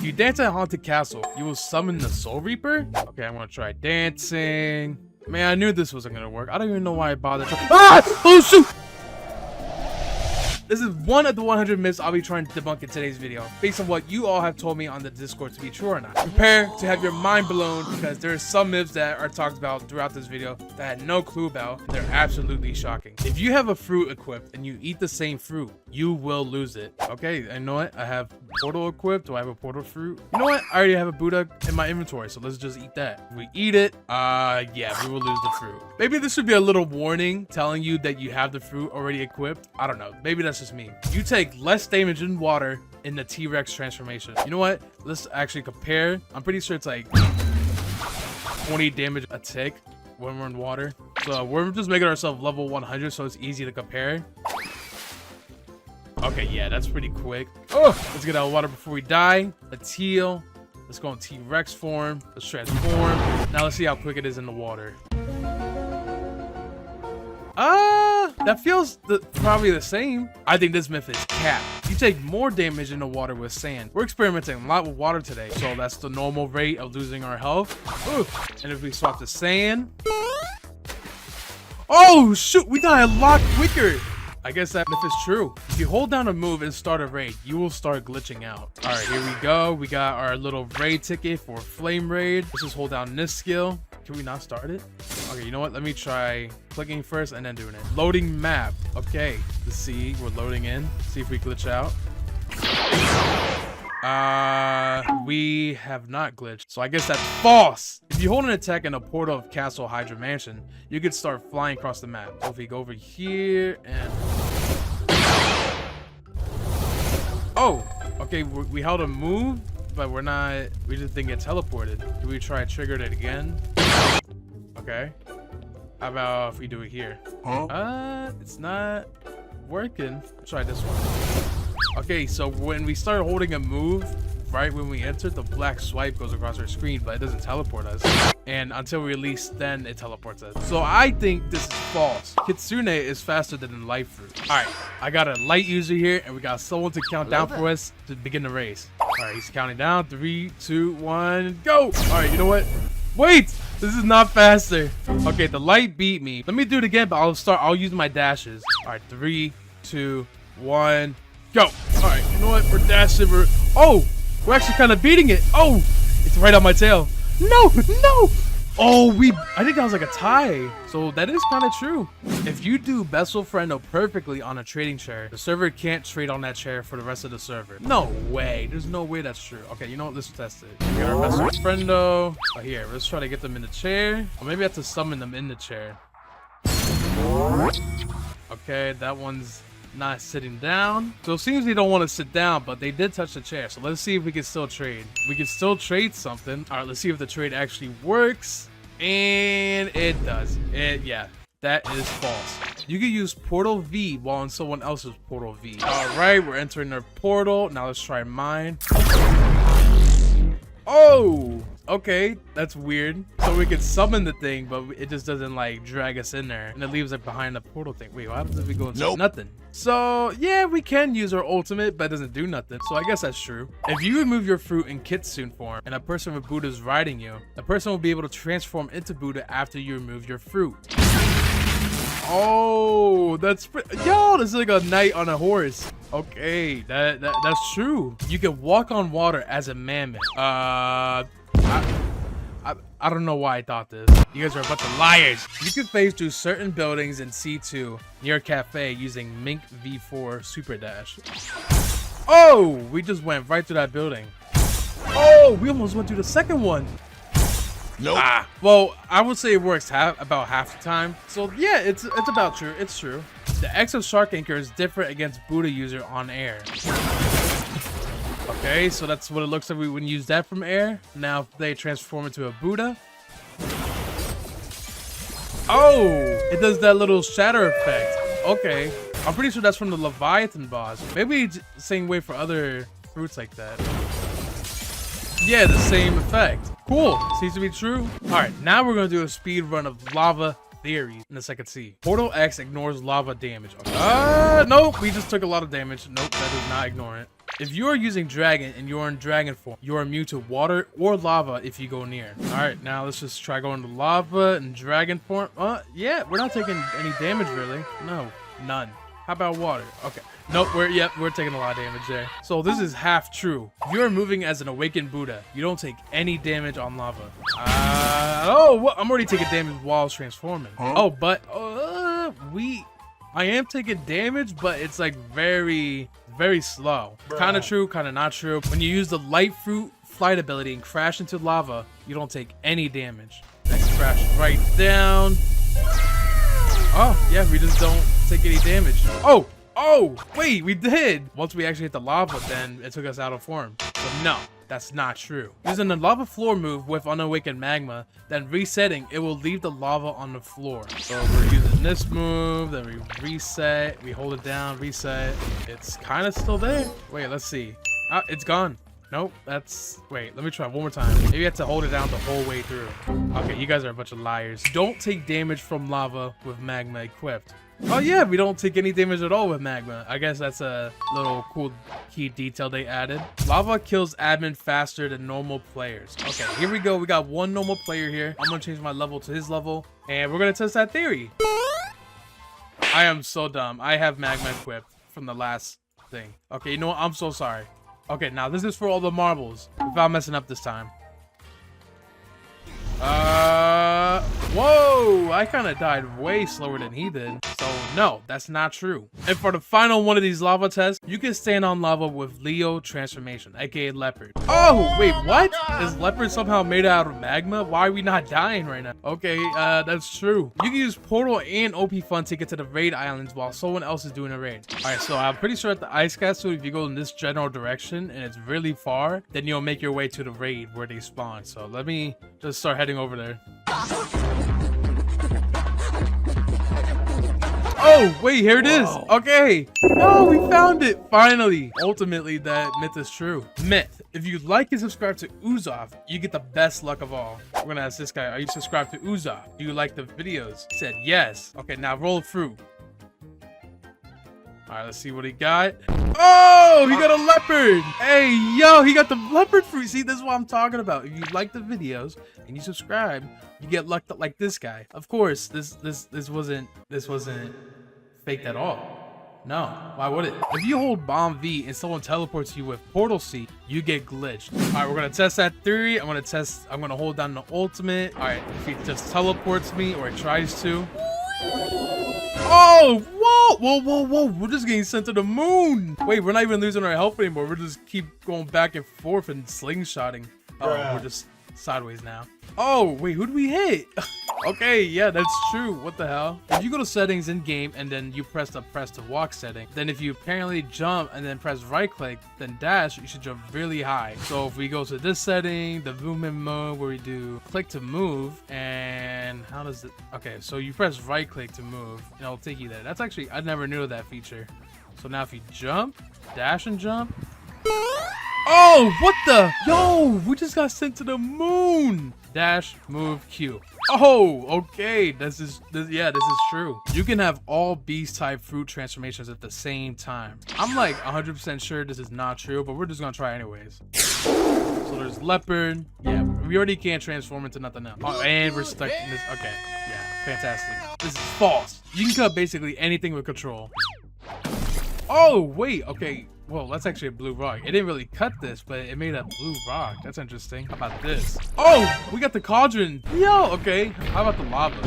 you dance at a haunted castle, you will summon the Soul Reaper. Okay, I'm gonna try dancing. Man, I knew this wasn't gonna work. I don't even know why I bothered. Ah! Oh shoot! This is one of the 100 myths I'll be trying to debunk in today's video, based on what you all have told me on the Discord to be true or not. Prepare to have your mind blown, because there are some myths that are talked about throughout this video that I had no clue about, and they're absolutely shocking. If you have a fruit equipped and you eat the same fruit, you will lose it. Okay, I know what? I have portal equipped. Do I have a portal fruit? You know what? I already have a Buddha in my inventory, so let's just eat that. If we eat it, yeah, we will lose the fruit. Maybe this should be a little warning telling you that you have the fruit already equipped. I don't know. Maybe that's just me. You take less damage in water in the T-Rex transformation. You know what? Let's actually compare. I'm pretty sure it's like 20 damage a tick when we're in water. So we're just making ourselves level 100, so it's easy to compare. Okay, yeah, that's pretty quick. Oh, let's get out of water before we die. Let's heal. Let's go in T-Rex form. Let's transform. Now let's see how quick it is in the water. That feels probably the same. I think this myth is cap. You take more damage in the water with sand. We're experimenting a lot with water today, so that's the normal rate of losing our health. Ooh. And if we swap to sand, oh shoot, we die a lot quicker. I guess that myth is true. If you hold down a move and start a raid, you will start glitching out. All right, here we go. We got our little raid ticket for flame raid. Let's just hold down this skill. Can we not start it? Okay, you know what? Let me try clicking first and then doing it. Loading map. Okay, let's see. We're loading in. See if we glitch out. We have not glitched. So I guess that's false. If you hold an attack in a portal of Castle Hydra Mansion, you can start flying across the map. So if we go over here and... Oh, okay, we held a move, but we just didn't get teleported. Do we try triggered it again? Okay. How about if we do it here? Huh? It's not working. Let's try this one. Okay, so when we start holding a move, right when we enter, the black swipe goes across our screen, but it doesn't teleport us. And until we release, then it teleports us. So I think this is false. Kitsune is faster than the light fruit. All right, I got a light user here, and we got someone to count down for us to begin the race. All right, he's counting down. 3, 2, 1, go. All right, you know what? Wait, this is not faster. Okay, the light beat me. Let me do it again, but I'll use my dashes. All right, 3, 2, 1, go. All right, you know what? We're dashing. Oh, we're actually kind of beating it. Oh, it's right on my tail. No, no. Oh, I think that was like a tie. So that is kind of true. If you do Bessel Friendo perfectly on a trading chair, the server can't trade on that chair for the rest of the server. No way. There's no way that's true. Okay, you know what? Let's test it. We got our Bessel Friendo. Oh, here, let's try to get them in the chair. Or maybe I have to summon them in the chair. Okay, that one's not sitting down. So it seems they don't want to sit down, but they did touch the chair. So let's see if we can still trade. We can still trade something. All right, let's see if the trade actually works. And it does. Yeah, that is false. You can use Portal V while in someone else's Portal V. All right, we're entering their portal. Now let's try mine. Oh, okay, that's weird. So we can summon the thing, but it just doesn't like drag us in there, and it leaves like behind the portal thing. Wait, what happens if we go into nothing? So yeah, we can use our ultimate, but it doesn't do nothing. So I guess that's true. If you remove your fruit in Kitsune form and a person with Buddha is riding you, the person will be able to transform into Buddha after you remove your fruit. Oh, that's yo, this is like a knight on a horse. Okay, that's true. You can walk on water as a mammoth. I don't know why I thought this. You guys are a bunch of liars. You can phase through certain buildings in C2 near a cafe using Mink V4 Super Dash. Oh, we just went right through that building. Oh, we almost went through the second one. Nope. Well, I would say it works about half the time. So yeah, it's about true. It's true. The X of Shark Anchor is different against Buddha user on air. Okay, so that's what it looks like. We wouldn't use that from air. Now if they transform into a Buddha. Oh, it does that little shatter effect. Okay, I'm pretty sure that's from the Leviathan boss. Maybe it's the same way for other fruits like that. Yeah, the same effect. Cool, seems to be true. All right, now we're gonna do a speed run of lava theories in the second C. Portal X ignores lava damage. Okay. Nope, we just took a lot of damage. Nope, that does not ignore it. If you are using dragon and you're in dragon form, you are immune to water or lava if you go near. All right, now let's just try going to lava and dragon form. Yeah, we're not taking any damage really. No, none. How about water? Okay. Nope, we're taking a lot of damage there. So this is half true. If you're moving as an awakened Buddha, you don't take any damage on lava. I'm already taking damage while transforming. Oh, but I am taking damage, but it's like very slow. Kind of true, kind of not true. When you use the light fruit flight ability and crash into lava, you don't take any damage. Next, crash right down. Oh, yeah, we just don't take any damage. Oh, wait, we did. Once we actually hit the lava, then it took us out of form. But no, that's not true. Using the lava floor move with unawakened magma, then resetting, it will leave the lava on the floor. So we're using this move, then we reset, we hold it down, reset. It's kind of still there. Wait, let's see. It's gone. Nope, wait, let me try one more time. Maybe you have to hold it down the whole way through. Okay, you guys are a bunch of liars. Don't take damage from lava with magma equipped. Oh yeah, we don't take any damage at all with magma. I guess that's a little cool key detail they added. Lava kills admin faster than normal players. Okay, here we go. We got one normal player here. I'm gonna change my level to his level, and we're gonna test that theory. I am so dumb. I have magma equipped from the last thing. Okay, you know what? I'm so sorry. Okay, now this is for all the marbles. Without messing up this time. Whoa! I kind of died way slower than he did. So no, that's not true. And for the final one of these lava tests, you can stand on lava with Leo transformation, aka leopard. Oh, wait, what? Is leopard somehow made out of magma? Why are we not dying right now? Okay, that's true. You can use portal and OP fun to get to the raid islands while someone else is doing a raid. All right, so I'm pretty sure at the ice castle, if you go in this general direction and it's really far, then you'll make your way to the raid where they spawn. So let me just start heading over there. Oh, wait, here it is. Okay. No, we found it. Finally. Ultimately, that myth is true. Myth. If you like and subscribe to Uzoth, you get the best luck of all. We're going to ask this guy, are you subscribed to Uzoth? Do you like the videos? He said, yes. Okay, now roll through. All right, let's see what he got. Oh, he got a leopard. Hey, yo, he got the leopard fruit. See, this is what I'm talking about. If you like the videos and you subscribe, you get lucked up like this guy. Of course, this wasn't faked at all. No, why would it? If you hold bomb V and someone teleports you with portal C, you get glitched. All right, we're gonna test that theory. I'm gonna hold down the ultimate. All right, if he just teleports me or he tries to. Oh, whoa, we're just getting sent to the moon. Wait, we're not even losing our health anymore. We're just keep going back and forth and slingshotting. Oh, we're just sideways now. Oh, wait, who did we hit? Okay, yeah, that's true. What the hell? If you go to settings in game and then you press the walk setting, then if you apparently jump and then press right click, then dash, you should jump really high. So if we go to this setting, the movement mode where we do click to move, and how does it? Okay, so you press right click to move and it'll take you there. That's actually, I never knew of that feature. So now if you jump, dash and jump. Oh, what the? Yo, we just got sent to the moon. Dash, move, Q. Oh, okay. This is true. You can have all beast type fruit transformations at the same time. I'm like 100% sure this is not true, but we're just gonna try anyways. So there's leopard. Yeah, we already can't transform into nothing else. Oh, and we're stuck in this. Okay, yeah, fantastic. This is false. You can cut basically anything with control. Oh, wait, okay. Well, that's actually a blue rock. It didn't really cut this, but it made a blue rock. That's interesting. How about this? Oh, we got the cauldron. Yo, okay. How about the lava?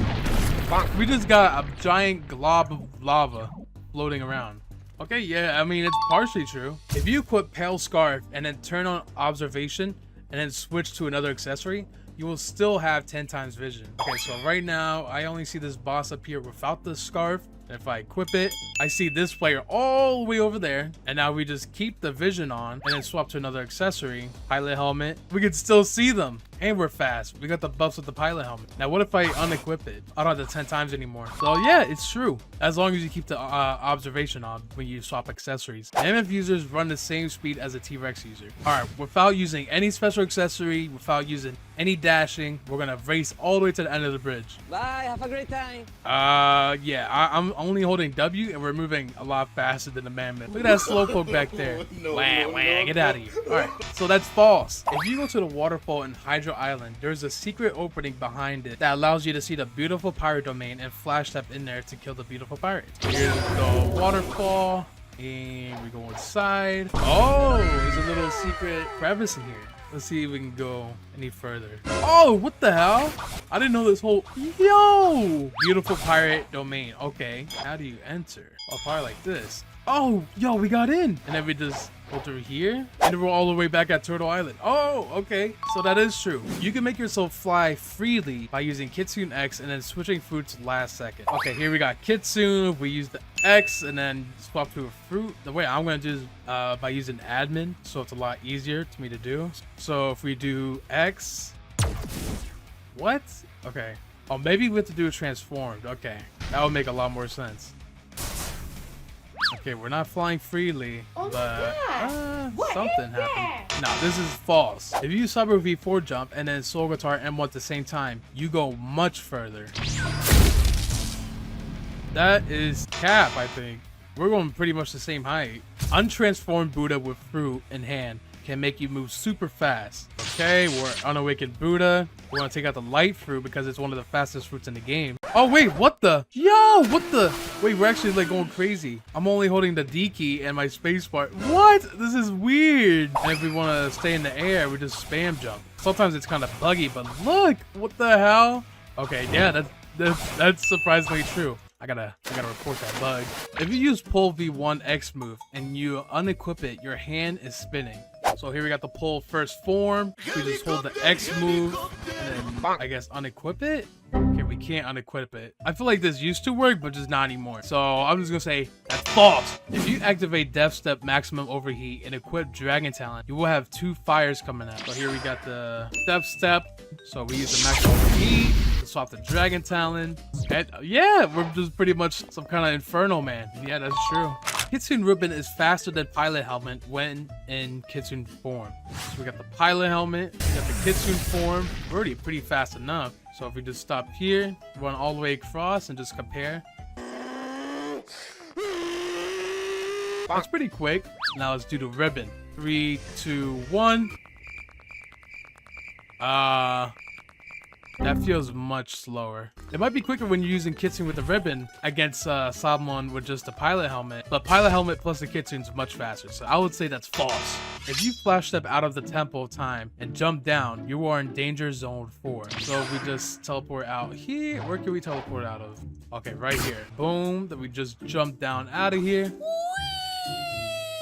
We just got a giant glob of lava floating around. Okay, yeah, I mean, it's partially true. If you equip Pale Scarf and then turn on observation and then switch to another accessory, you will still have 10 times vision. Okay, so right now, I only see this boss up here without the scarf. If I equip it, I see this player all the way over there. And now we just keep the vision on and then swap to another accessory. Pilot helmet. We can still see them. And we're fast. We got the buffs with the pilot helmet. Now, what if I unequip it? I don't have the 10 times anymore. So yeah, it's true. As long as you keep the observation on when you swap accessories. MF users run the same speed as a T-Rex user. All right, without using any special accessory, without using any dashing, we're gonna race all the way to the end of the bridge. Bye, have a great time. Yeah, I'm only holding W and we're moving a lot faster than the mammoth. Look at that slowpoke back there. Wah, get out of here. All right, so that's false. If you go to the waterfall in Hydro Island, there's a secret opening behind it that allows you to see the beautiful pirate domain and flash step in there to kill the beautiful pirate. Here's the waterfall, and we go inside. Oh, there's a little secret crevice in here. Let's see if we can go any further. Oh, what the hell? I didn't know this whole... Yo! Beautiful pirate domain. Okay, how do you enter? Oh, probably like this. Oh, yo, we got in. And then we just go through here. And then we're all the way back at Turtle Island. Oh, okay. So that is true. You can make yourself fly freely by using Kitsune X and then switching fruits last second. Okay, here we got Kitsune. We use the X and then swap to a fruit. The way I'm going to do is by using admin. So it's a lot easier to me to do. So if we do X. What? Okay. Oh, maybe we have to do a transformed. Okay. That would make a lot more sense. Okay, we're not flying freely, but something happened. No, this is false. If you use Cyber V4 jump and then Soul Guitar M1 at the same time, you go much further. That is cap, I think. We're going pretty much the same height. Untransformed Buddha with fruit in hand can make you move super fast. Okay, we're unawakened Buddha. We're gonna take out the light fruit because it's one of the fastest fruits in the game. Oh wait, what the? Yo, what the? Wait, we're actually like going crazy. I'm only holding the D key and my space bar. What? This is weird. And if we wanna stay in the air, we just spam jump. Sometimes it's kind of buggy, but look, what the hell? Okay, yeah, that's surprisingly true. I gotta report that bug. If you use pull V1 X move and you unequip it, your hand is spinning. So here we got the pull first form. We just hold the X move and then I guess unequip it. Okay, we can't unequip it. I feel like this used to work, but just not anymore. So I'm just gonna say that's false. If you activate Death Step Maximum Overheat and equip Dragon Talent, you will have 2 fires coming out. So here we got the Death Step. So we use the Maximum Overheat to swap the Dragon Talent. And yeah, we're just pretty much some kind of Inferno man. Yeah, that's true. Kitsune Ribbon is faster than Pilot Helmet when in Kitsune form. So we got the Pilot Helmet, we got the Kitsune form. We're already pretty fast enough. So if we just stop here, run all the way across and just compare. That's pretty quick. Now let's do the ribbon. 3, 2, 1. That feels much slower. It might be quicker when you're using Kitsune with the ribbon against someone with just the pilot helmet, but pilot helmet plus the Kitsune is much faster, so I would say that's false. If you flash step out of the Temple of Time and jump down, you are in danger zone 4. So if we just teleport out here, where can we teleport out of? Okay, right here. Boom, then we just jump down out of here.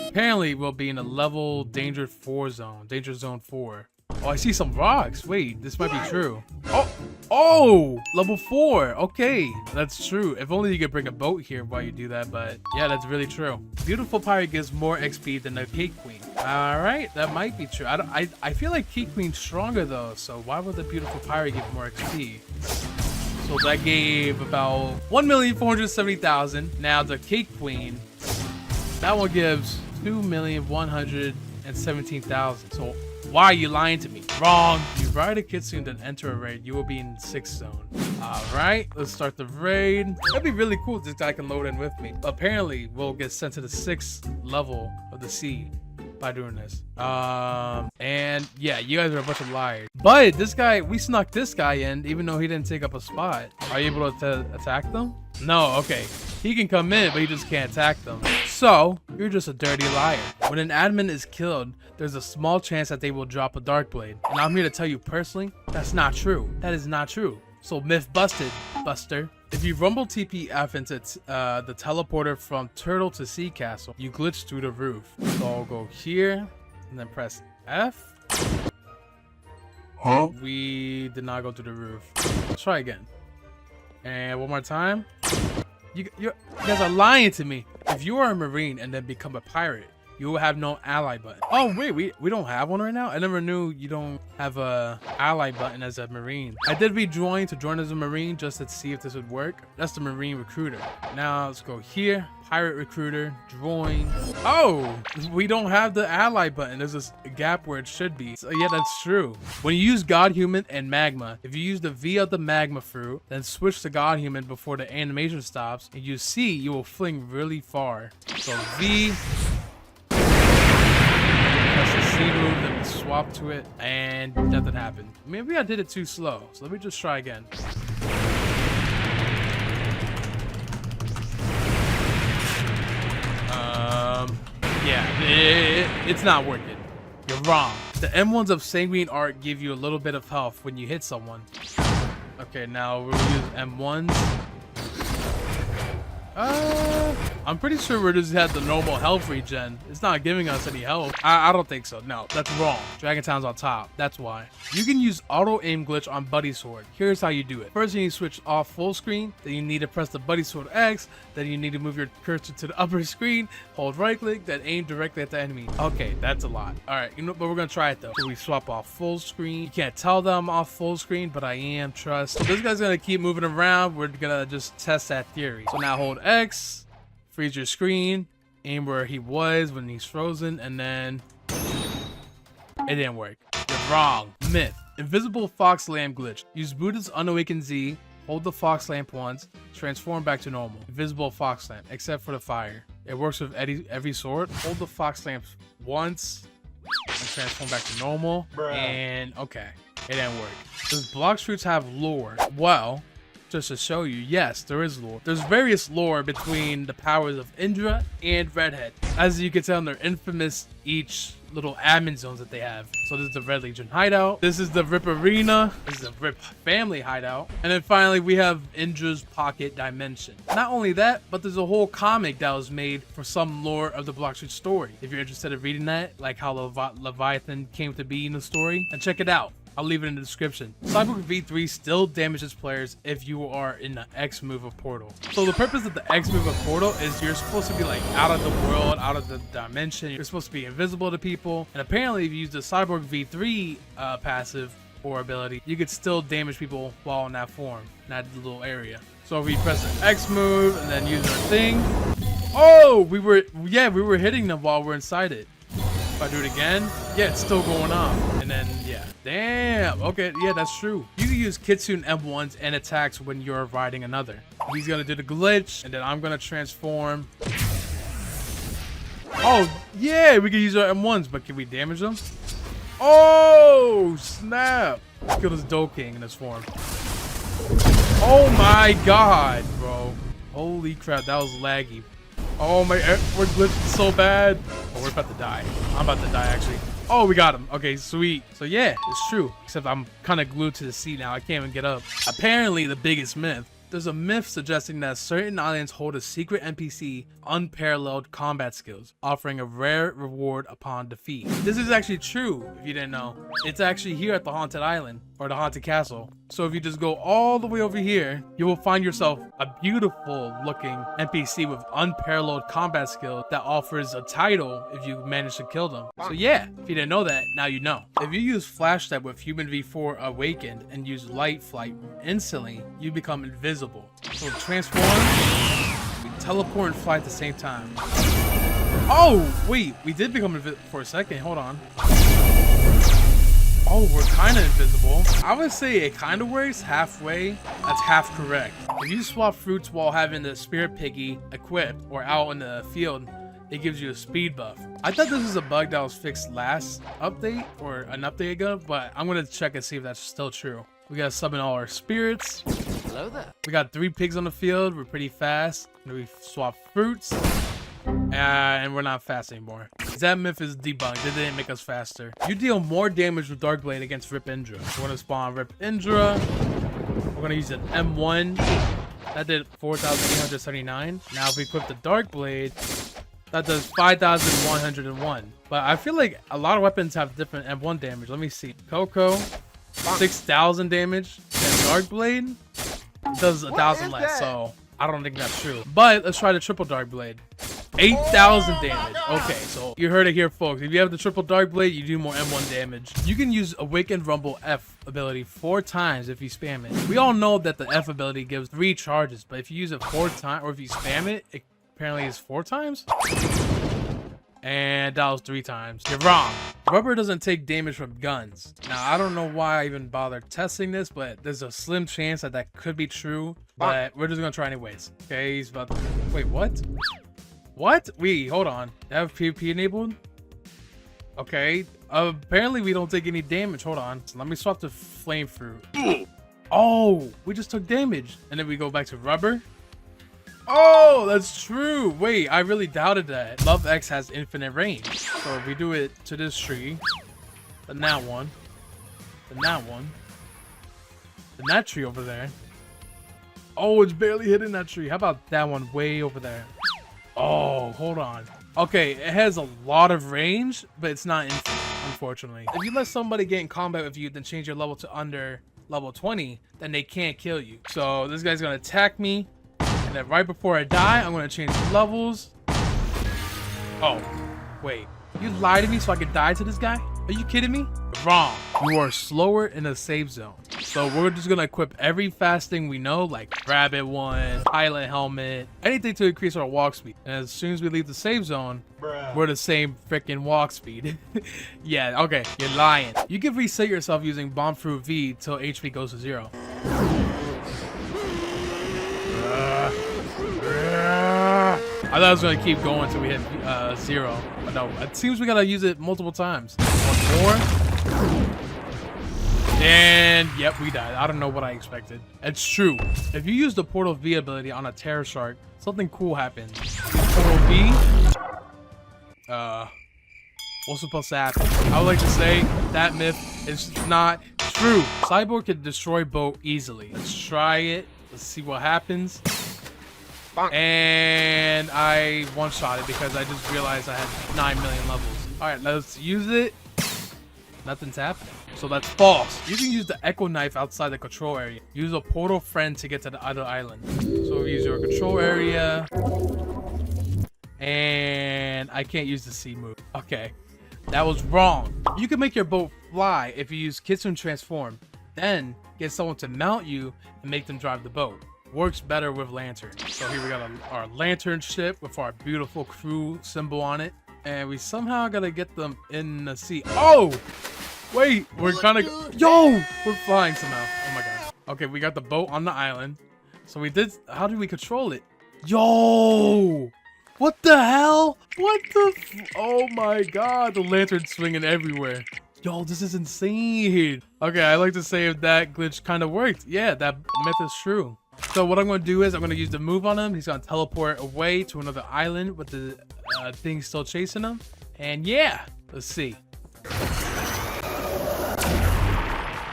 Apparently we'll be in a level danger 4 zone, danger zone 4. Oh, I see some rocks. Wait, this might be true. Oh, level 4. Okay, that's true. If only you could bring a boat here while you do that, but yeah, that's really true. Beautiful Pirate gives more XP than the Cake Queen. All right, that might be true. I feel like Cake Queen's stronger though, so why would the Beautiful Pirate give more XP? So that gave about 1,470,000. Now the Cake Queen, that one gives 2,117,000. So why are you lying to me? Wrong. You ride a Kitsune then enter a raid, you will be in 6th zone. Alright, let's start the raid. That'd be really cool if this guy can load in with me. Apparently, we'll get sent to the 6th level of the sea by doing this. And yeah, you guys are a bunch of liars. But this guy, we snuck this guy in even though he didn't take up a spot. Are you able to attack them? No, okay. He can come in, but he just can't attack them. So, you're just a dirty liar. When an admin is killed, there's a small chance that they will drop a Dark Blade. And I'm here to tell you personally, that's not true. That is not true. So myth busted, Buster. If you rumble TPF into the teleporter from Turtle to Sea Castle, you glitch through the roof. So I'll go here, and then press F. Huh? We did not go through the roof. Let's try again. And one more time. You guys are lying to me. If you are a Marine and then become a pirate, you will have no ally button. Oh wait, we don't have one right now? I never knew you don't have a ally button as a Marine. I did rejoin to join as a Marine just to see if this would work. That's the Marine recruiter. Now let's go here. Pirate recruiter, join. Oh, we don't have the ally button. There's this gap where it should be. So yeah, that's true. When you use God Human and Magma, if you use the V of the Magma fruit, then switch to God Human before the animation stops, and you see you will fling really far. So V, press the C move, then we swap to it, and nothing happened. Maybe I did it too slow. So let me just try again. Yeah, it's not working. You're wrong. The M1s of Sanguine Art give you a little bit of health when you hit someone. Okay, now we'll use M1s. I'm pretty sure we're just had the normal health regen. It's not giving us any health. I don't think so. No, that's wrong. Dragon Town's on top. That's why. You can use auto aim glitch on Buddy Sword. Here's how you do it. First, you need to switch off full screen. Then you need to press the Buddy Sword X. Then you need to move your cursor to the upper screen. Hold right click. Then aim directly at the enemy. Okay, that's a lot. All right, you know, but we're gonna try it though. So we swap off full screen. You can't tell that I'm off full screen, but I am. Trust. So this guy's gonna keep moving around. We're gonna just test that theory. So now hold X. Freeze your screen, aim where he was when he's frozen, and then it didn't work. You're wrong. Myth. Invisible Fox Lamp glitch. Use Buddha's Unawakened Z, hold the Fox Lamp once, transform back to normal. Invisible Fox Lamp, except for the fire. It works with every sword. Hold the Fox Lamp once, and transform back to normal. Bruh. And okay, it didn't work. Does Blox fruits have lore? Well, just to show you, yes, there is lore. There's various lore between the powers of Indra and Redhead. As you can tell, they're infamous, each little admin zones that they have. So this is the Red Legion hideout. This is the Rip Arena. This is the Rip family hideout. And then finally, we have Indra's Pocket Dimension. Not only that, but there's a whole comic that was made for some lore of the Blox fruit story. If you're interested in reading that, like how Leviathan came to be in the story, and check it out. I'll leave it in the description. Cyborg V3 still damages players if you are in the X move of Portal. So the purpose of the X move of Portal is you're supposed to be like out of the world, out of the dimension. You're supposed to be invisible to people. And apparently if you use the Cyborg V3 passive or ability, you could still damage people while in that form, in that little area. So if we press the X move and then use our thing. Oh, we were hitting them while we're inside it. If I do it again, yeah, it's still going on. And then, yeah. Damn. Okay, yeah, that's true. You can use Kitsune M1s and attacks when you're riding another. He's going to do the glitch, and then I'm going to transform. Oh, yeah, we can use our M1s, but can we damage them? Oh, snap. Let's kill this Dokking in this form. Oh, my God, bro. Holy crap, that was laggy. Oh my, we're glitching so bad. Oh, we're about to die. I'm about to die, actually. Oh, we got him. Okay, sweet. So yeah, it's true. Except I'm kind of glued to the seat now. I can't even get up. Apparently, the biggest myth. There's a myth suggesting that certain islands hold a secret NPC unparalleled combat skills, offering a rare reward upon defeat. This is actually true, if you didn't know. It's actually here at the Haunted Island, or the Haunted Castle. So if you just go all the way over here, you will find yourself a beautiful looking NPC with unparalleled combat skill that offers a title if you manage to kill them. So yeah, if you didn't know that, now you know. If you use Flash Step with Human V4 Awakened and use Light Flight instantly, you become invisible. So transform, we teleport and fly at the same time. Oh, wait, we did become invisible for a second, hold on. Oh, we're kind of invisible. I would say it kind of works halfway. That's half correct. If you swap fruits while having the Spirit Piggy equipped or out in the field, it gives you a speed buff. I thought this was a bug that was fixed last update or an update ago, but I'm going to check and see if that's still true. We got to summon all our spirits. Hello there. We got 3 pigs on the field. We're pretty fast. And we swap fruits. And we're not fast anymore. That myth is debunked. It didn't make us faster. You deal more damage with Dark Blade against Rip Indra. We're going to spawn Rip Indra. We're going to use an M1. That did 4,879. Now if we equip the Dark Blade, that does 5,101. But I feel like a lot of weapons have different M1 damage. Let me see. Coco, 6,000 damage. And Dark Blade does 1,000 less. So I don't think that's true. But let's try the triple Dark Blade. 8,000 damage. Okay, so you heard it here, folks. If you have the triple dark blade, you do more M1 damage. You can use Awakened Rumble F ability 4 times if you spam it. We all know that the F ability gives 3 charges, but if you use it 4 times, or if you spam it, it apparently is 4 times. And that was 3 times. You're wrong. Rubber doesn't take damage from guns. Now, I don't know why I even bothered testing this, but there's a slim chance that that could be true. But we're just gonna try anyways. Okay, he's about to... Wait, what? What? Wait, hold on. Have PvP enabled? Okay. Apparently we don't take any damage. Hold on. So let me swap to flame fruit. Oh, we just took damage. And then we go back to rubber. Oh, that's true. Wait, I really doubted that. Love X has infinite range. So if we do it to this tree, then that one, then that one, then that tree over there. Oh, it's barely hitting that tree. How about that one way over there? Oh, hold on. Okay, it has a lot of range, but it's not infinite, unfortunately. If you let somebody get in combat with you, then change your level to under level 20, then they can't kill you. So this guy's gonna attack me, and then right before I die, I'm gonna change levels. Oh, wait. You lied to me so I could die to this guy? Are you kidding me? Wrong. You are slower in a safe zone. So we're just gonna equip every fast thing we know, like rabbit one, pilot helmet, anything to increase our walk speed. And as soon as we leave the safe zone, we're the same freaking walk speed. Yeah, okay, you're lying. You can reset yourself using Bomb Fruit V till HP goes to 0. I thought I was gonna keep going until we hit 0, but no, it seems we gotta use it multiple times. One more. And yep, we died. I don't know what I expected. It's true. If you use the Portal V ability on a Terror Shark, something cool happens. Portal V. What's supposed to happen? I would like to say that myth is not true. Cyborg can destroy boat easily. Let's try it. Let's see what happens. And I one-shot it because I just realized I had 9 million levels. All right, let's use it. Nothing's happening. So that's false. You can use the Echo Knife outside the control area. Use a portal friend to get to the other island. So we use your control area. And I can't use the C move. Okay, that was wrong. You can make your boat fly if you use Kitsune Transform. Then get someone to mount you and make them drive the boat. Works better with lanterns. So here we got our lantern ship with our beautiful crew symbol on it. And we somehow gotta get them in the sea. Oh! Wait, we're kind of... Yo! We're flying somehow. Oh my god. Okay, we got the boat on the island. So we did... How did we control it? Yo! What the hell? What the... Oh my god. The lantern's swinging everywhere. Yo, this is insane. Okay, I like to say if that glitch kind of worked. Yeah, that myth is true. So what I'm going to do is I'm going to use the move on him. He's going to teleport away to another island with the thing still chasing him. And yeah, let's see.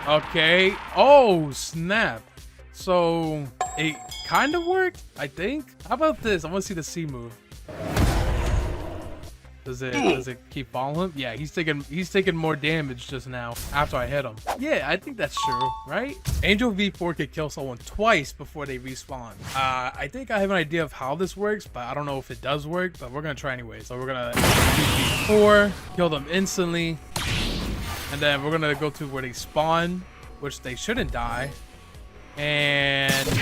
Okay. Oh, snap. So it kind of worked, I think. How about this? I want to see the C move. Does it keep following him? Yeah, he's taking more damage just now after I hit him. Yeah, I think that's true, right? Angel V4 could kill someone twice before they respawn. I think I have an idea of how this works, but I don't know if it does work, but we're gonna try anyway. So we're gonna use V4, kill them instantly, and then we're gonna go to where they spawn, which they shouldn't die. And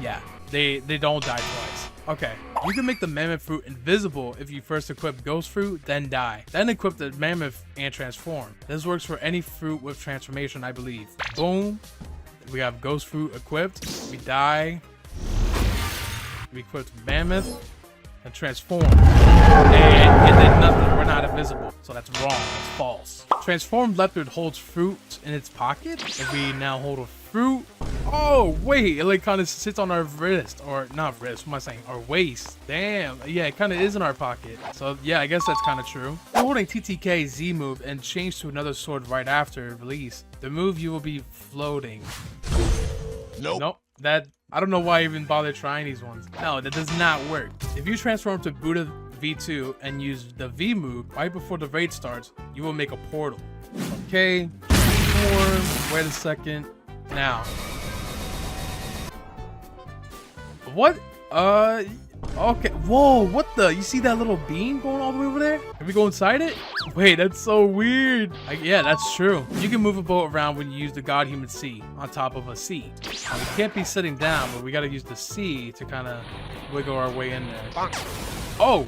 yeah, they don't die twice. Okay, you can make the mammoth fruit invisible if you first equip ghost fruit, then die. Then equip the mammoth and transform. This works for any fruit with transformation, I believe. Boom. We have ghost fruit equipped. We die. We equip mammoth and transform. And it did nothing. We're not invisible. So that's wrong. That's false. Transformed leopard holds fruit in its pocket. If we now hold a fruit. Oh, wait. It like kind of sits on our wrist. Or not wrist. What am I saying? Our waist. Damn. Yeah, it kind of is in our pocket. So yeah, I guess that's kind of true. We're holding TTK Z move and change to another sword right after release. The move, you will be floating. Nope. That, I don't know why I even bother trying these ones. No, that does not work. If you transform to Buddha V2 and use the V move right before the raid starts, you will make a portal. Okay. Transform. Wait a second. Now. What? Okay. Whoa, what the? You see that little beam going all the way over there? Can we go inside it? Wait, that's so weird. Yeah, that's true. You can move a boat around when you use the God Human C on top of a C. Now, we can't be sitting down, but we got to use the C to kind of wiggle our way in there. Oh,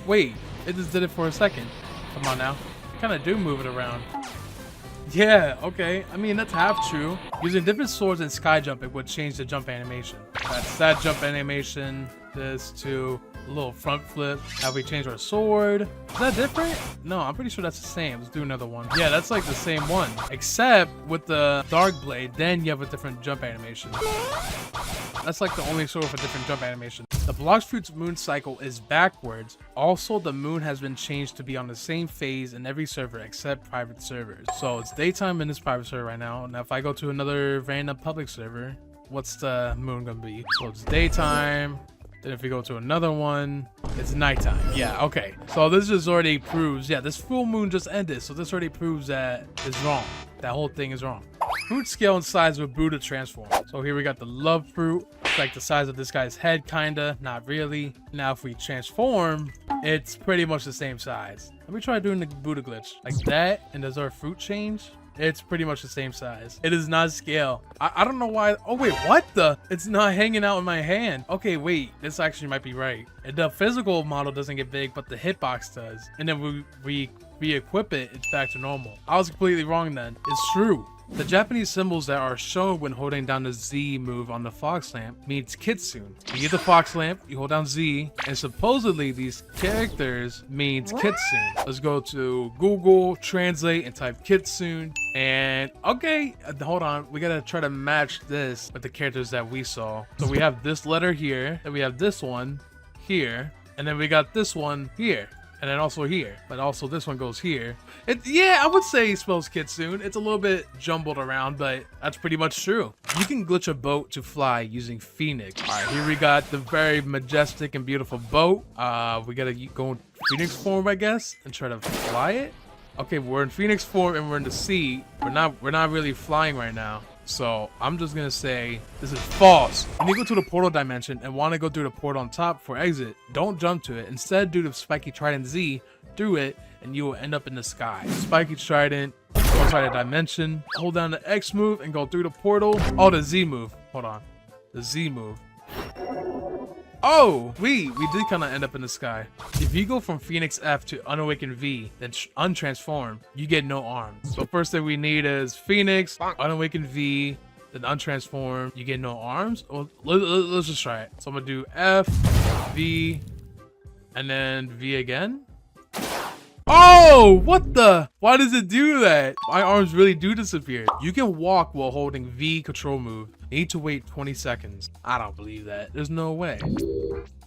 wait. It just did it for a second. Come on now. Kind of do move it around. Yeah, okay. I mean, that's half true. Using different swords and sky jumping would change the jump animation. That's that jump animation. This to a little front flip. Have we changed our sword? Is that different? No, I'm pretty sure that's the same. Let's do another one. Yeah, that's like the same one. Except with the dark blade, then you have a different jump animation. That's like the only sword with a different jump animation. The Blox Fruit's moon cycle is backwards. Also, the moon has been changed to be on the same phase in every server except private servers. So it's daytime in this private server right now. Now, if I go to another random public server, what's the moon gonna be? So it's daytime. Then if we go to another one, it's nighttime. Yeah, okay. So this just already proves, yeah, this full moon just ended. So this already proves that it's wrong. That whole thing is wrong. Fruit scale and size with Buddha transform. So here we got the love fruit. It's like the size of this guy's head, kinda, not really. Now if we transform, it's pretty much the same size. Let me try doing the Buddha glitch. Like that, and does our fruit change? It's pretty much the same size. It is not scale. I don't know why. Oh, wait, what the? It's not hanging out in my hand. Okay, wait, this actually might be right. The physical model doesn't get big, but the hitbox does. And then we equip it, it's back to normal. I was completely wrong then. It's true. The Japanese symbols that are shown when holding down the Z move on the fox lamp means kitsune. You get the fox lamp, you hold down Z, and supposedly these characters means kitsune. Let's go to Google, translate, and type kitsune. And okay, hold on. We gotta try to match this with the characters that we saw. So we have this letter here, and we have this one here, and then we got this one here. And then also here, but also this one goes here. Yeah, I would say it spells kitsune. It's a little bit jumbled around, but that's pretty much true. You can glitch a boat to fly using Phoenix. All right, here we got the very majestic and beautiful boat. We gotta go in Phoenix form, I guess, and try to fly it. Okay, we're in Phoenix form and we're in the sea. We're not really flying right now. So I'm just gonna say this is false. When you go to the portal dimension and want to go through the portal on top for exit, don't jump to it. Instead, do the spiky trident Z through it and you will end up in the sky. Spiky trident, go inside a dimension, hold down the X move and go through the portal. Oh, the Z move. Hold on. The Z move. Oh, we did kind of end up in the sky. If you go from Phoenix F to Unawakened V, then untransform, you get no arms. So first thing we need is Phoenix, Unawakened V, then untransform, you get no arms. Well, let's just try it. So I'm gonna do F, V, and then V again. Oh, what the? Why does it do that? My arms really do disappear. You can walk while holding V control move. You need to wait 20 seconds. I don't believe that. There's no way.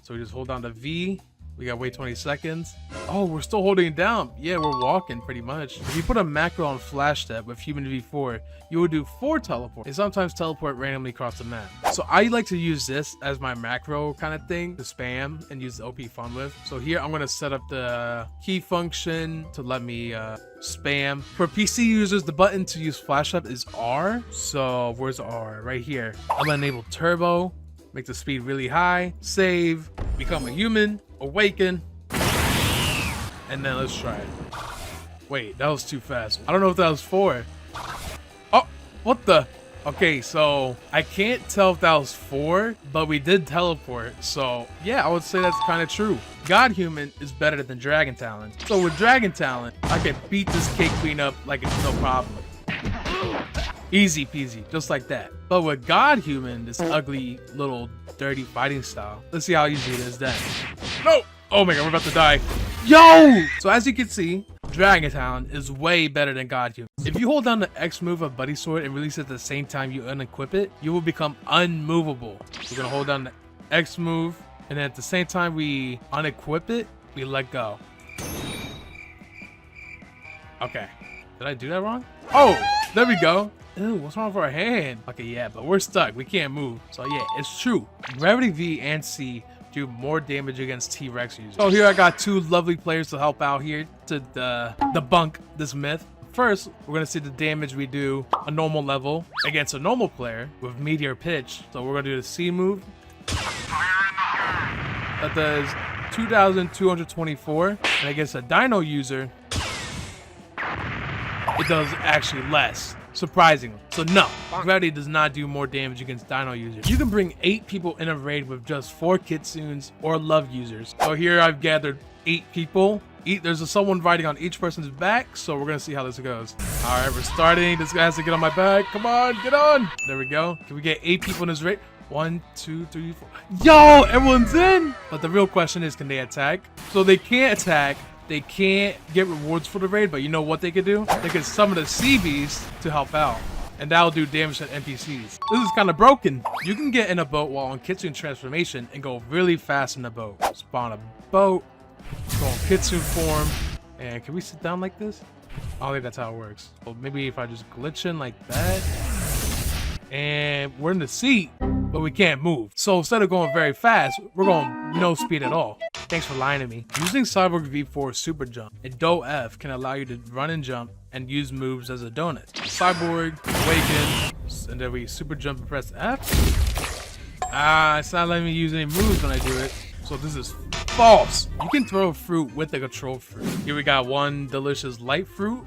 So we just hold down the V. We gotta wait 20 seconds. Oh, we're still holding it down. Yeah, we're walking pretty much. If you put a macro on flash step with human V4, you will do 4 teleport. They sometimes teleport randomly across the map. So I like to use this as my macro kind of thing to spam and use the OP fun with. So here I'm gonna set up the key function to let me spam. For PC users, the button to use flash step is R. So where's R? Right here. I'm gonna enable turbo, make the speed really high, save, become a human, awaken, and then let's try it. Wait, that was too fast. I don't know if that was 4. Oh, what the? Okay, so I can't tell if that was 4, but we did teleport. So yeah, I would say that's kind of true. God Human is better than Dragon Talon. So with Dragon Talon, I can beat this Cake Queen up like it's no problem. Easy peasy, just like that. But with God Human, this ugly little dirty fighting style, let's see how easy it is then. No! Oh my god, we're about to die. Yo! So as you can see, Dragon Talon is way better than God Human. If you hold down the X move of Buddy Sword and release it at the same time you unequip it, you will become unmovable. We're gonna hold down the X move, and then at the same time we unequip it, we let go. Okay. Did I do that wrong? Oh, there we go. Ew, what's wrong with our hand? Okay, yeah, but we're stuck. We can't move. So yeah, it's true. Gravity V and C do more damage against T-Rex users. So here I got 2 lovely players to help out here to debunk this myth. First, we're gonna see the damage we do a normal level against a normal player with Meteor Pitch. So we're gonna do the C move. That does 2,224. And against a dino user, it does actually less. Surprisingly. So no, gravity does not do more damage against dino users. You can bring 8 people in a raid with just 4 kitsunes or love users. So here I've gathered 8 people. There's someone riding on each person's back, so we're gonna see how this goes. All right, we're starting. This guy has to get on my back. Come on, get on. There we go. Can we get 8 people in this raid? 1, 2, 3, 4. Yo, everyone's in. But the real question is, can they attack? So they can't attack. They can't get rewards for the raid, but you know what they could do? They could summon the sea beast to help out, and that'll do damage to NPCs. This is kind of broken. You can get in a boat while on Kitsune transformation and go really fast in the boat. Spawn a boat, go on Kitsune form, and can we sit down like this? I don't think that's how it works. Well, maybe if I just glitch in like that, and we're in the seat, but we can't move. So instead of going very fast, we're going no speed at all. Thanks for lying to me. Using Cyborg V4 Super Jump and Do F can allow you to run and jump and use moves as a donut. Cyborg, Awaken, and then we Super Jump and press F. It's not letting me use any moves when I do it. So this is false. You can throw fruit with the control fruit. Here we got one delicious light fruit.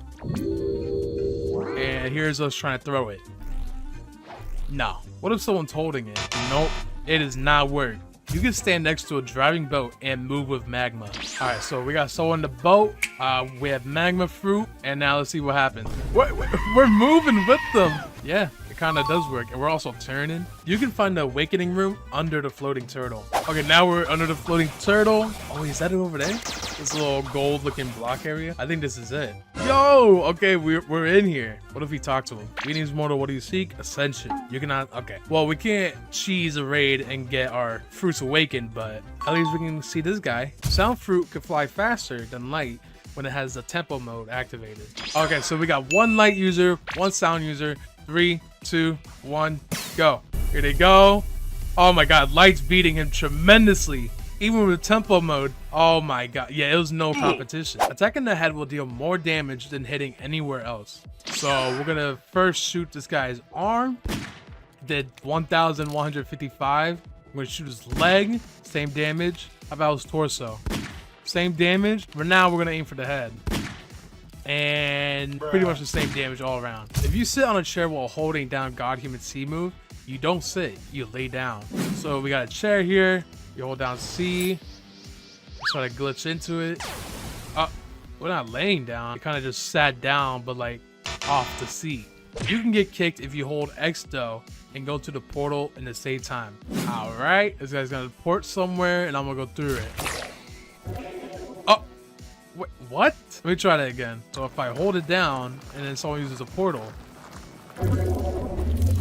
And here's us trying to throw it. No. What if someone's holding it? Nope. It does not work. You can stand next to a driving boat and move with magma. All right, so we got someone in the boat. We have magma fruit, and now let's see what happens. We're moving with them. Yeah, it kind of does work, and we're also turning. You can find the awakening room under the floating turtle. Okay, now we're under the floating turtle. Oh, is that it over there? This little gold-looking block area. I think this is it. Yo, okay, we're in here. What if we talk to him? Greetings, mortal. What do you seek? Ascension. You cannot. Okay. Well, we can't cheese a raid and get our fruits awakened, but at least we can see this guy. Sound fruit can fly faster than light when it has the tempo mode activated. Okay, so we got 1 light user, 1 sound user. 3, 2, 1, go. Here they go. Oh my god, light's beating him tremendously. Even with tempo mode. Oh my god. Yeah, it was no competition. Attacking the head will deal more damage than hitting anywhere else. So we're gonna first shoot this guy's arm. Did 1,155. I'm gonna shoot his leg. Same damage. How about his torso? Same damage. But now we're gonna aim for the head. And pretty much the same damage all around. If you sit on a chair while holding down God Human C move, you don't sit, you lay down. So we got a chair here. You hold down C. Try to glitch into it. We're not laying down. It kind of just sat down, but like off the seat. You can get kicked if you hold X though and go to the portal in the same time. All right, this guy's gonna port somewhere, and I'm gonna go through it. Oh, wait, what? Let me try that again. So if I hold it down and then someone uses a portal,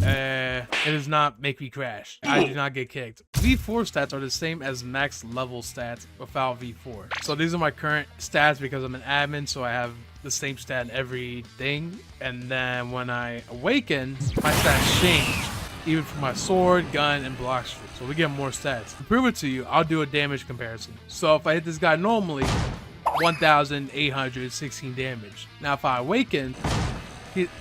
it does not make me crash. I do not get kicked. V4 stats are the same as max level stats without V4. So these are my current stats because I'm an admin, so I have the same stat in everything. And then when I awaken, my stats change, even for my sword, gun, and block streak. So we get more stats. To prove it to you, I'll do a damage comparison. So if I hit this guy normally, 1,816 damage. Now if I awaken,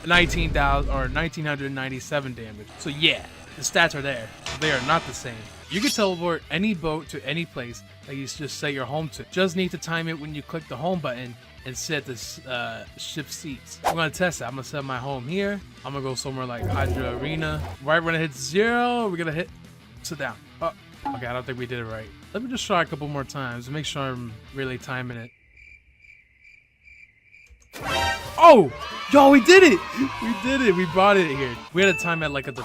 19,000 or 1,997 damage. So yeah, the stats are there. They are not the same. You can teleport any boat to any place that you just set your home to. Just need to time it when you click the home button and set the ship seats. I'm gonna test it. I'm gonna set my home here. I'm gonna go somewhere like Hydra Arena. Right when it hits 0, we're gonna hit sit down. Oh, okay, I don't think we did it right. Let me just try a couple more times to make sure I'm really timing it. Oh, yo, we did it. We did it. We brought it here. We had to time it like at the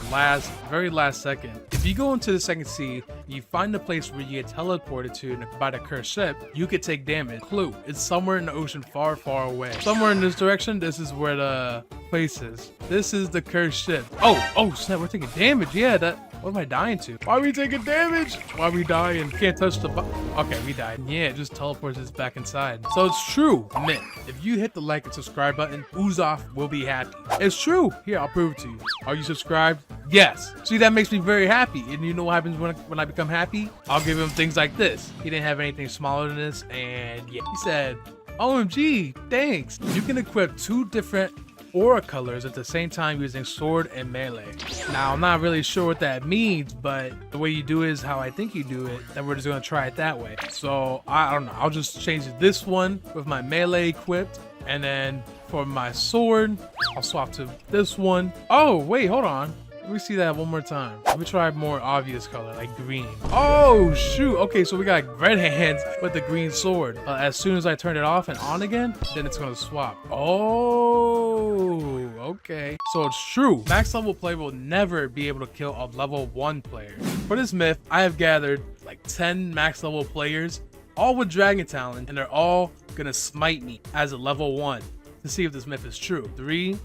very last second. If you go into the second sea, you find the place where you get teleported to by the cursed ship, you could take damage. Clue, it's somewhere in the ocean far, far away. Somewhere in this direction, this is where the place is. This is the cursed ship. Oh, snap, we're taking damage. Yeah, what am I dying to? Why are we taking damage? Why are we dying? Can't touch the okay, we died. Yeah, it just teleports us back inside. So it's true. Myth. If you hit the like and subscribe button, Uzoth will be happy. It's true. Here, I'll prove it to you. Are you subscribed? Yes. See, that makes me very happy. And you know what happens when I become happy? I'll give him things like this. He didn't have anything smaller than this. And yeah, he said, OMG, thanks. You can equip 2 different aura colors at the same time using sword and melee. Now, I'm not really sure what that means, but the way you do it is how I think you do it, then we're just gonna try it that way. So I don't know, I'll just change this one with my melee equipped, and then for my sword, I'll swap to this one. Oh, wait, hold on. Let me see that one more time. Let me try a more obvious color, like green. Oh, shoot. Okay, so we got red hands with the green sword. As soon as I turn it off and on again, then it's gonna swap. Oh, okay. So it's true. Max level player will never be able to kill a level 1 player. For this myth, I have gathered like 10 max level players, all with dragon talent, and they're all gonna smite me as a level 1 to see if this myth is true. 3,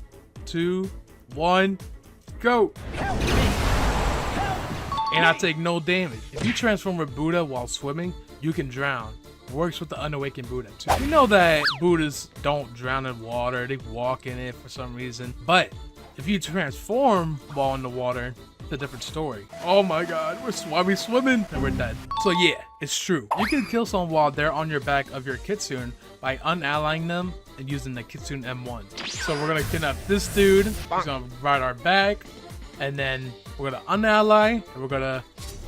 2, 1. Go. And I take no damage. If you transform a Buddha while swimming, you can drown. Works with the unawakened Buddha too. You know that Buddhas don't drown in water, they walk in it for some reason. But if you transform while in the water, it's a different story. Oh my god, we're swimming and we're dead. So yeah, it's true. You can kill someone while they're on your back of your kitsune by unallying them and using the kitsune M1. So we're gonna kidnap this dude. He's gonna ride our back, and then we're gonna unally and we're gonna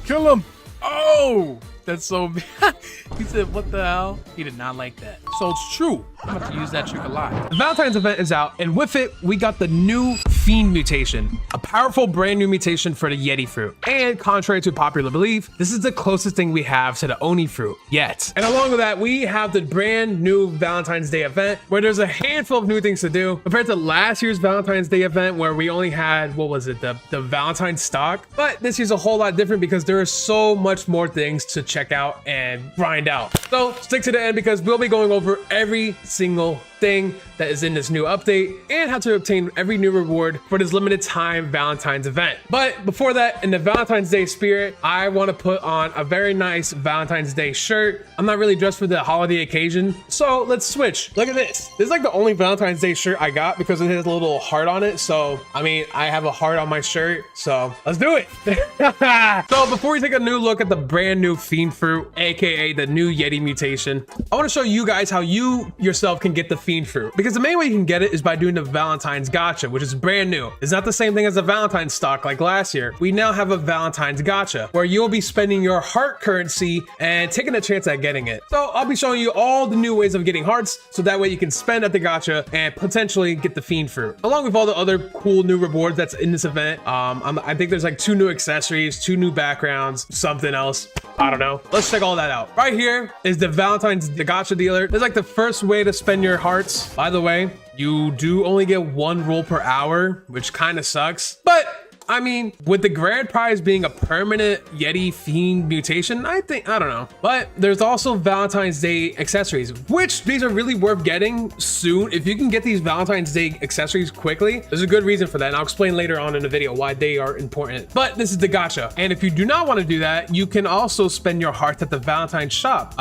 kill him. Oh, that's so bad. He said, what the hell? He did not like that. So it's true. I'm about to use that trick a lot. The Valentine's event is out, and with it, we got the new Fiend mutation, a powerful brand new mutation for the Yeti fruit. And contrary to popular belief, this is the closest thing we have to the Oni fruit yet. And along with that, we have the brand new Valentine's Day event where there's a handful of new things to do compared to last year's Valentine's Day event where we only had, what was it, the Valentine's stock. But this year's a whole lot different because there is so much more things to check out and grind out. So stick to the end because we'll be going over every single thing that is in this new update and how to obtain every new reward for this limited time Valentine's event. But before that, in the Valentine's Day spirit, I want to put on a very nice Valentine's Day shirt. I'm not really dressed for the holiday occasion, so let's switch. Look at this. This is like the only Valentine's Day shirt I got because it has a little heart on it. So, I mean, I have a heart on my shirt, so let's do it. So before we take a new look at the brand new Fiend fruit, aka the new Yeti mutation, I want to show you guys how you yourself can get the Fiend fruit, because the main way you can get it is by doing the Valentine's Gacha, which is brand new. It's not the same thing as a Valentine's stock like last year. We now have a Valentine's Gacha where you'll be spending your heart currency and taking a chance at getting it. So I'll be showing you all the new ways of getting hearts, so that way you can spend at the Gacha and potentially get the Fiend fruit, along with all the other cool new rewards that's in this event. I think there's like 2 new accessories, 2 new backgrounds, something else. I don't know. Let's check all that out. Right here is the Gacha dealer. It's like the first way to spend your hearts. By the way, you do only get 1 roll per hour, which kind of sucks. But I mean, with the grand prize being a permanent Yeti Fiend mutation, I don't know. But there's also Valentine's Day accessories, which these are really worth getting soon. If you can get these Valentine's Day accessories quickly, there's a good reason for that. And I'll explain later on in the video why they are important. But this is the gacha. And if you do not want to do that, you can also spend your hearts at the Valentine's shop,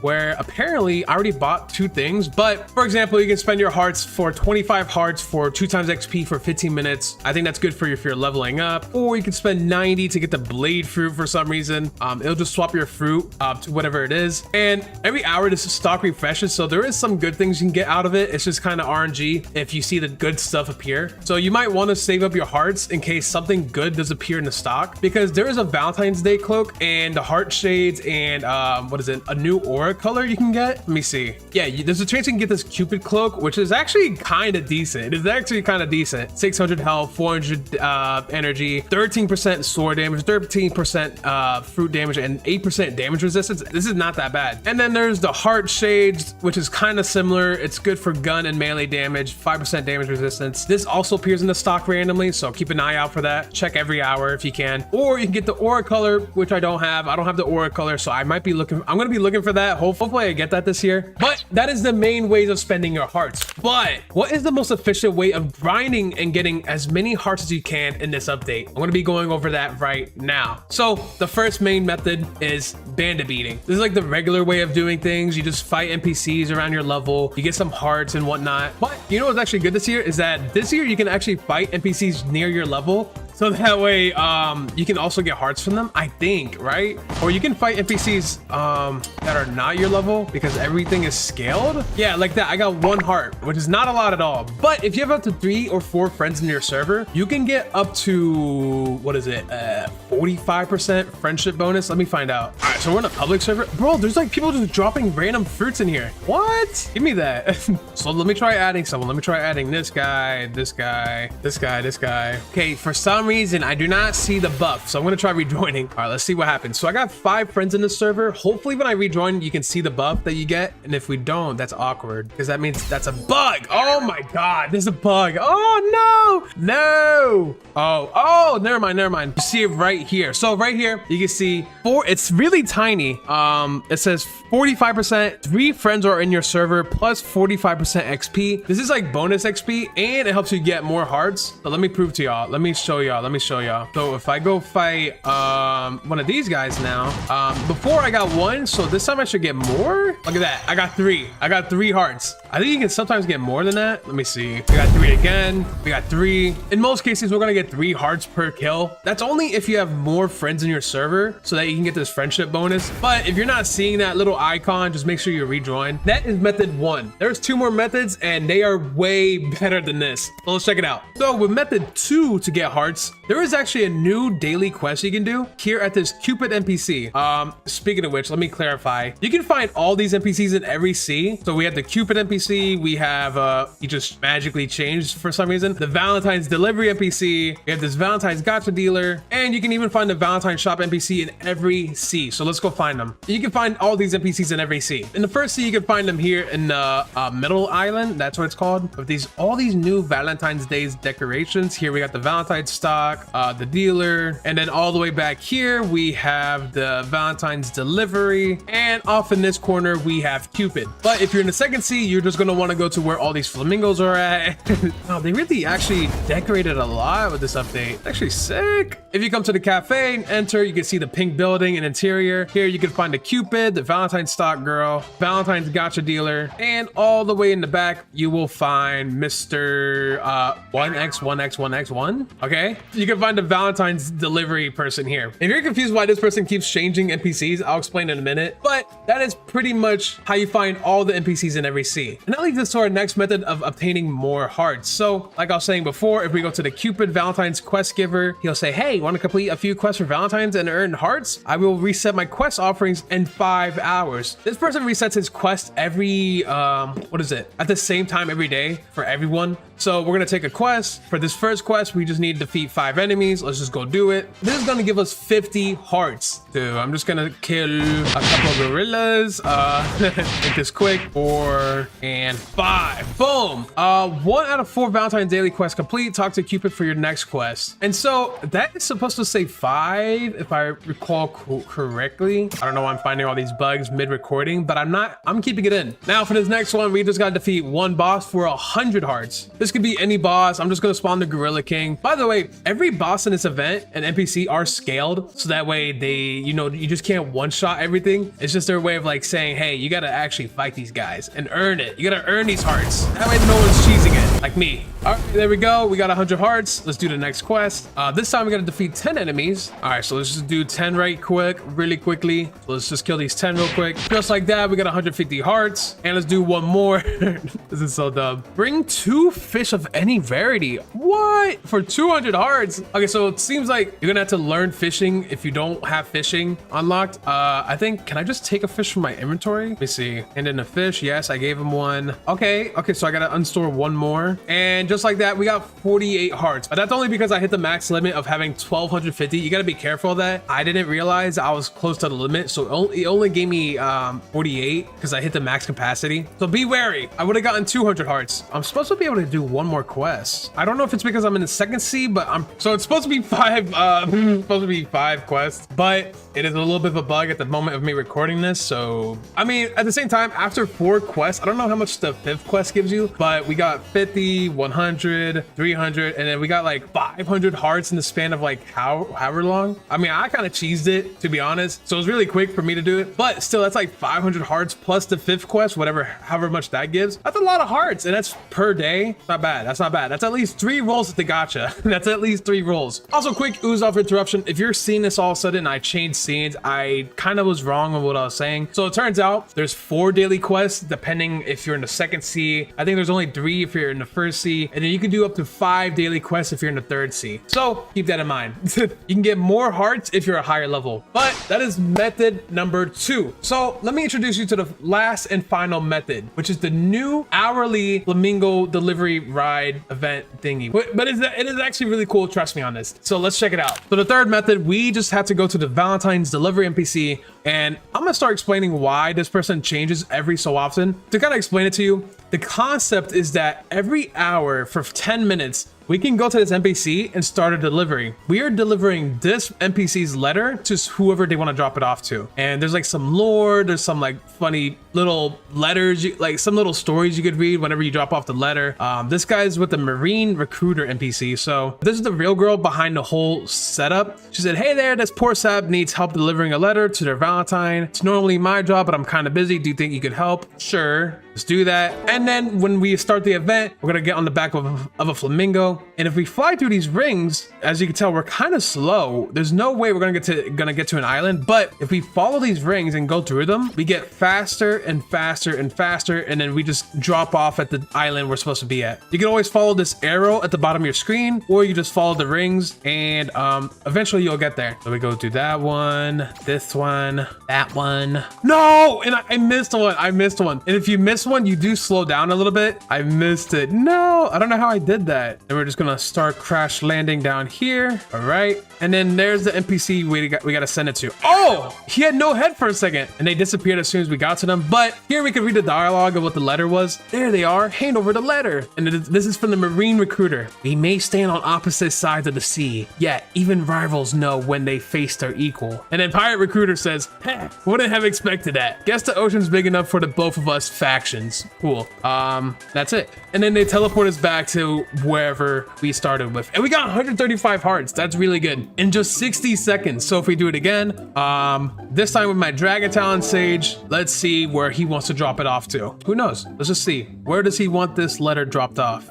where apparently I already bought 2 things. But for example, you can spend your hearts for 25 hearts for 2 times XP for 15 minutes. I think that's good for you if you're leveling up, or you can spend 90 to get the blade fruit for some reason. It'll just swap your fruit to whatever it is, and every hour this stock refreshes, so there is some good things you can get out of it. It's just kind of RNG if you see the good stuff appear. So you might want to save up your hearts in case something good does appear in the stock, because there is a Valentine's Day cloak and the heart shades and what is it, a new aura color you can get. Let me see. Yeah, there's a chance you can get this Cupid cloak, which is actually kind of decent. It is actually kind of decent. 600 health, 400 energy, 13% sword damage, 13% fruit damage, and 8% damage resistance. This is not that bad. And then there's the heart shades, which is kind of similar. It's good for gun and melee damage, 5% damage resistance. This also appears in the stock randomly, so keep an eye out for that. Check every hour if you can. Or you can get the aura color, which I don't have. I don't have the aura color, so I'm gonna be looking for that. Hopefully I get that this year. But that is the main ways of spending your hearts. But what is the most efficient way of grinding and getting as many hearts as you can in this update? I'm going to be going over that right now. So the first main method is bandit beating. This is like the regular way of doing things. You just fight NPCs around your level, you get some hearts and whatnot. But you know what's actually good this year is that this year you can actually fight NPCs near your level So that way, you can also get hearts from them, I think, right? Or you can fight NPCs that are not your level because everything is scaled. Yeah, like that. I got 1 heart, which is not a lot at all. But if you have up to 3 or 4 friends in your server, you can get up to, what is it? 45% friendship bonus. Let me find out. All right, so we're in a public server. Bro, there's like people just dropping random fruits in here. What? Give me that. So let me try adding someone. Let me try adding this guy, this guy, this guy, this guy. Okay, for some reason, I do not see the buff. So I'm gonna try rejoining. All right, let's see what happens. So I got 5 friends in the server. Hopefully when I rejoin, you can see the buff that you get. And if we don't, that's awkward because that means that's a bug. Oh my God, there's a bug. Oh no, no. Oh, never mind, never mind. You see it right here. So right here, you can see it's really tiny. It says 45%, 3 friends are in your server plus 45% XP. This is like bonus XP and it helps you get more hearts. But let me prove to y'all. Let me show y'all. So if I go fight one of these guys now, before I got 1, so this time I should get more. Look at that. I got 3. I got 3 hearts. I think you can sometimes get more than that. Let me see. We got 3 again. We got 3. In most cases, we're gonna get 3 hearts per kill. That's only if you have more friends in your server so that you can get this friendship bonus. But if you're not seeing that little icon, just make sure you rejoin. That is method 1. There's 2 more methods and they are way better than this. So let's check it out. So with method 2 to get hearts, there is actually a new daily quest you can do here at this Cupid NPC. Speaking of which, let me clarify. You can find all these NPCs in every sea. So we have the Cupid NPC. We have, he just magically changed for some reason. The Valentine's delivery NPC. We have this Valentine's gotcha dealer. And you can even find the Valentine's shop NPC in every sea. So let's go find them. You can find all these NPCs in every sea. In the first sea, you can find them here in the middle island. That's what it's called. With all these new Valentine's Day's decorations. Here we got the Valentine's stock, the dealer, and then all the way back here we have the Valentine's delivery, and off in this corner we have Cupid. But if you're in the second sea, you're just gonna want to go to where all these flamingos are at. Oh, they really actually decorated a lot with this update. Actually sick. If you come to the cafe and enter, you can see the pink building and interior. Here you can find the Cupid, the Valentine's stock girl, Valentine's gotcha dealer, and all the way in the back you will find Mr. 1x1x1x1. Okay, you can find the Valentine's delivery person here. If you're confused why this person keeps changing NPCs, I'll explain in a minute, but that is pretty much how you find all the NPCs in every sea. And that leads us to our next method of obtaining more hearts. So like I was saying before, if we go to the Cupid Valentine's quest giver, he'll say, hey, want to complete a few quests for Valentine's and earn hearts? I will reset my quest offerings in 5 hours. This person resets his quest every at the same time every day for everyone. So we're gonna take a quest. For this first quest, we just need to defeat 5 enemies. Let's just go do it. This is gonna give us 50 hearts. Dude, I'm just gonna kill a couple of gorillas. Make this quick. 4 and 5. Boom. 1 out of 4 Valentine's daily quests complete. Talk to Cupid for your next quest. And so that is supposed to say 5, if I recall correctly. I don't know why I'm finding all these bugs mid-recording, but I'm keeping it in. Now for this next one, we just gotta defeat 1 boss for 100 hearts. This could be any boss. I'm just gonna spawn the Gorilla King. By the way, every boss in this event and NPC are scaled, so that way they, you just can't one-shot everything. It's just their way of like saying, hey, you gotta actually fight these guys and earn it. You gotta earn these hearts. That way no one's cheesing it, like me. All right, there we go. We got 100 hearts. Let's do the next quest. This time we gotta defeat 10 enemies. All right, so let's just do 10 really quickly. So let's just kill these 10 real quick. Just like that, we got 150 hearts. And let's do one more. This is so dumb. Bring 2 fish of any rarity. What? For 200 hearts? Okay, so it seems like you're gonna have to learn fishing if you don't have fishing unlocked. I think, can I just take a fish from my inventory? Let me see. And then a fish, yes, I gave him 1. Okay, so I gotta unstore 1 more. And just like that, we got 48 hearts. But that's only because I hit the max limit of having 1250. You gotta be careful of that. I didn't realize I was close to the limit, so it only gave me 48 because I hit the max capacity. So be wary. I would have gotten 200 hearts. I'm supposed to be able to do 1 more quest. I don't know if it's because I'm in the second sea, but so it's supposed to be 5 quests, but it is a little bit of a bug at the moment of me recording this. So I mean, at the same time, after 4 quests, I don't know how much the 5th quest gives you, but we got 50, 50, 100, 300, and then we got like 500 hearts in the span of like however long. I mean, I kind of cheesed it, to be honest. So it was really quick for me to do it, but still that's like 500 hearts plus the 5th quest, however much that gives. That's a lot of hearts, and that's per day. Not bad. That's not bad. That's at least 3 rolls at the gacha. That's at least 3 rolls. Also, quick Uzoth interruption. If you're seeing this all of a sudden, I changed scenes. I kind of was wrong on what I was saying. So it turns out there's 4 daily quests, depending if you're in the 2nd sea. I think there's only 3 if you're in the 1st sea, and then you can do up to 5 daily quests if you're in the 3rd sea. So keep that in mind. You can get more hearts if you're a higher level, but that is method number 2. So let me introduce you to the last and final method, which is the new hourly flamingo delivery ride event thingy. But it is actually really cool. Trust me on this. So let's check it out. So the 3rd method, we just have to go to the Valentine's delivery NPC, and I'm gonna start explaining why this person changes every so often. To kind of explain it to you, the concept is that every hour for 10 minutes, we can go to this NPC and start a delivery. We are delivering this NPC's letter to whoever they want to drop it off to. And there's like some lore, there's some like funny little letters, like some little stories you could read whenever you drop off the letter. This guy's with the Marine Recruiter NPC. So this is the real girl behind the whole setup. She said, hey there, this poor sap needs help delivering a letter to their Valentine. It's normally my job, but I'm kind of busy. Do you think you could help? Sure, let's do that. And then when we start the event, we're gonna get on the back of a flamingo. And if we fly through these rings, as you can tell, we're kind of slow. There's no way we're gonna get to an island, but if we follow these rings and go through them, we get faster and faster and faster, and then we just drop off at the island we're supposed to be at. You can always follow this arrow at the bottom of your screen, or you just follow the rings, and eventually you'll get there. So we go through that one, this one, that one. No, and I missed one. I missed one. And if you miss one, you do slow down a little bit. I missed it. No, I don't know how I did that. And we're just gonna start crash landing down here. All right, and then there's the NPC we gotta send it to. Oh, he had no head for a second, and they disappeared as soon as we got to them. But here we can read the dialogue of what the letter was. There they are. Hand over the letter. And this is from the Marine Recruiter. We may stand on opposite sides of the sea, yet even rivals know when they face their equal. And then Pirate Recruiter says, heh, wouldn't have expected that. Guess the ocean's big enough for the both of us factions. Cool. That's it. And then they teleport us back to wherever we started with. And we got 135 hearts. That's really good. In just 60 seconds. So if we do it again, this time with my Dragon Talon Sage, let's see where he wants to drop it off to. Who knows? Let's just see. Where does he want this letter dropped off?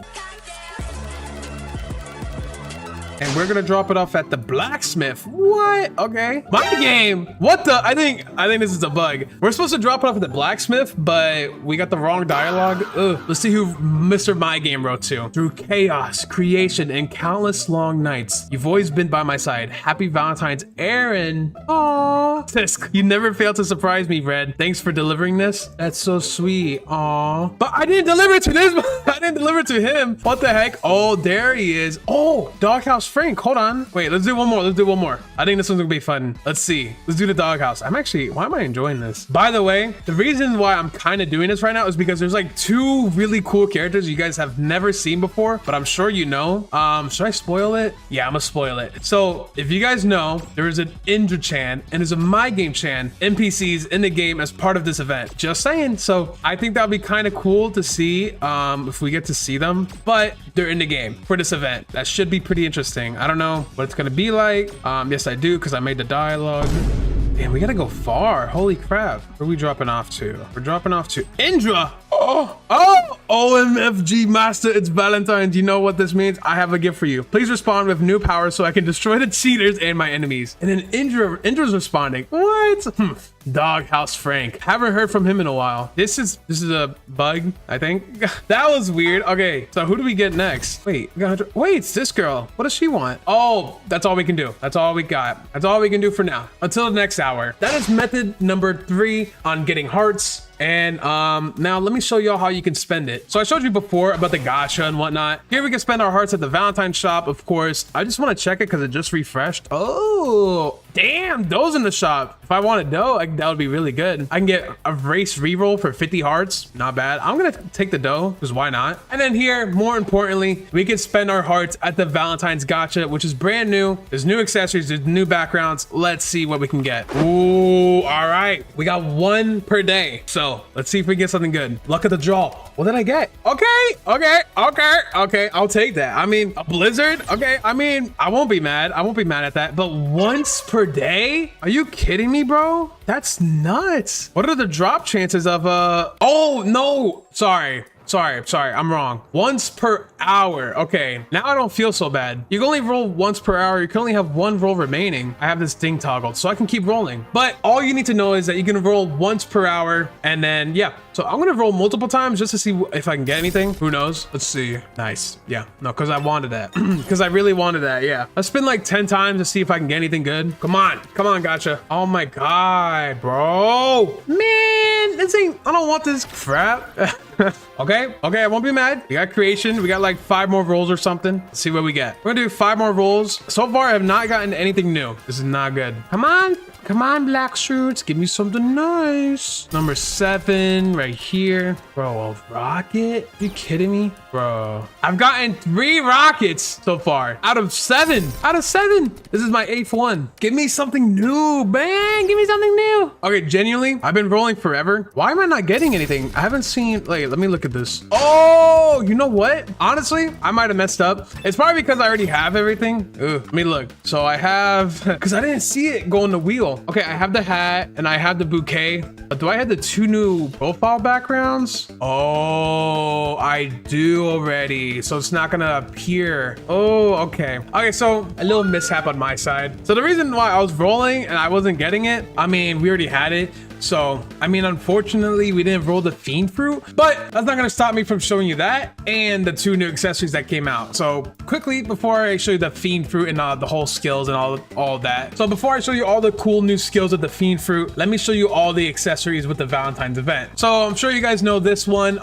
And we're gonna drop it off at the blacksmith. What? Okay. My game. What the? I think this is a bug. We're supposed to drop it off at the blacksmith, but we got the wrong dialogue. Ugh. Let's see who Mr. My Game wrote to. Through chaos, creation, and countless long nights, you've always been by my side. Happy Valentine's, Aaron. Aww. Tisk, you never fail to surprise me, Red. Thanks for delivering this. That's so sweet. Aww. But I didn't deliver it to this. I didn't deliver it to him. What the heck? Oh, there he is. Oh, Doghouse Frank, hold on. Wait, let's do one more. Let's do one more. I think this one's gonna be fun. Let's see. Let's do the doghouse. Why am I enjoying this? By the way, the reason why I'm kind of doing this right now is because there's like 2 really cool characters you guys have never seen before, but I'm sure you know. Should I spoil it? Yeah, I'm gonna spoil it. So if you guys know, there is an Indra Chan and there's a My Game Chan NPCs in the game as part of this event. Just saying. So I think that'll be kind of cool to see if we get to see them, but they're in the game for this event. That should be pretty interesting. I don't know what it's gonna be like. Yes, I do, because I made the dialogue. Damn, we gotta go far. Holy crap. Where are we dropping off to? We're dropping off to Indra. Oh, OMFG Master, it's Valentine's. You know what this means? I have a gift for you. Please respond with new power so I can destroy the cheaters and my enemies. And then Indra's responding. What? Doghouse Frank. Haven't heard from him in a while. This is a bug, I think. That was weird. Okay, so who do we get next? Wait, it's this girl. What does she want? Oh, that's all we can do. That's all we got. That's all we can do for now. Until the next hour. That is method number 3 on getting hearts. And now let me show y'all how you can spend it. So I showed you before about the gacha and whatnot. Here we can spend our hearts at the Valentine shop, of course. I just want to check it because it just refreshed. Oh, Damn, dough's in the shop. If I wanted dough, that would be really good. I can get a race reroll for 50 hearts. Not bad. I'm gonna take the dough, because why not? And then here, more importantly, we can spend our hearts at the Valentine's Gacha, which is brand new. There's new accessories, there's new backgrounds. Let's see what we can get. Ooh, all right. We got 1 per day. So let's see if we get something good. Luck of the draw. What did I get? Okay. I'll take that. I mean, a blizzard. Okay. I mean, I won't be mad. I won't be mad at that. But once per day? Are you kidding me, bro? That's nuts. What are the drop chances of oh no, sorry, I'm wrong. Once per hour. Okay, now I don't feel so bad. You can only roll once per hour. You can only have 1 roll remaining. I have this thing toggled so I can keep rolling, but all you need to know is that you can roll once per hour, and then yeah, so I'm gonna roll multiple times just to see if I can get anything. Who knows? Let's see. Nice. Yeah, no, because I wanted that. Because I really wanted that. Yeah, let's spin like 10 times to see if I can get anything good. Come on, gotcha. Oh my god, bro, man, this ain't, I don't want this crap. Okay, I won't be mad. We got creation. We got like 5 more rolls or something. Let's see what we get. We're gonna do 5 more rolls. So far, I have not gotten anything new. This is not good. Come on, black shoots. Give me something nice. Number 7 right here. Bro, a rocket? Are you kidding me? Bro, I've gotten 3 rockets so far out of 7. This is my 8th one. Give me something new, man. Give me something new. Okay, genuinely, I've been rolling forever. Why am I not getting anything? I haven't seen, like, let me look at this. Oh, you know what? Honestly, I might have messed up. It's probably because I already have everything. Ugh, let me look. So I have, because I didn't see it go on the wheel. Okay, I have the hat and I have the bouquet. But do I have the 2 new profile backgrounds? Oh, I do already. So it's not gonna appear. Oh, okay. Okay, so a little mishap on my side. So the reason why I was rolling and I wasn't getting it, I mean, we already had it. So, I mean, unfortunately, we didn't roll the Fiend Fruit, but that's not gonna stop me from showing you that and the 2 new accessories that came out. So quickly, before I show you the Fiend Fruit and the whole skills and all that. So before I show you all the cool new skills with the Fiend Fruit, let me show you all the accessories with the Valentine's event. So I'm sure you guys know this one,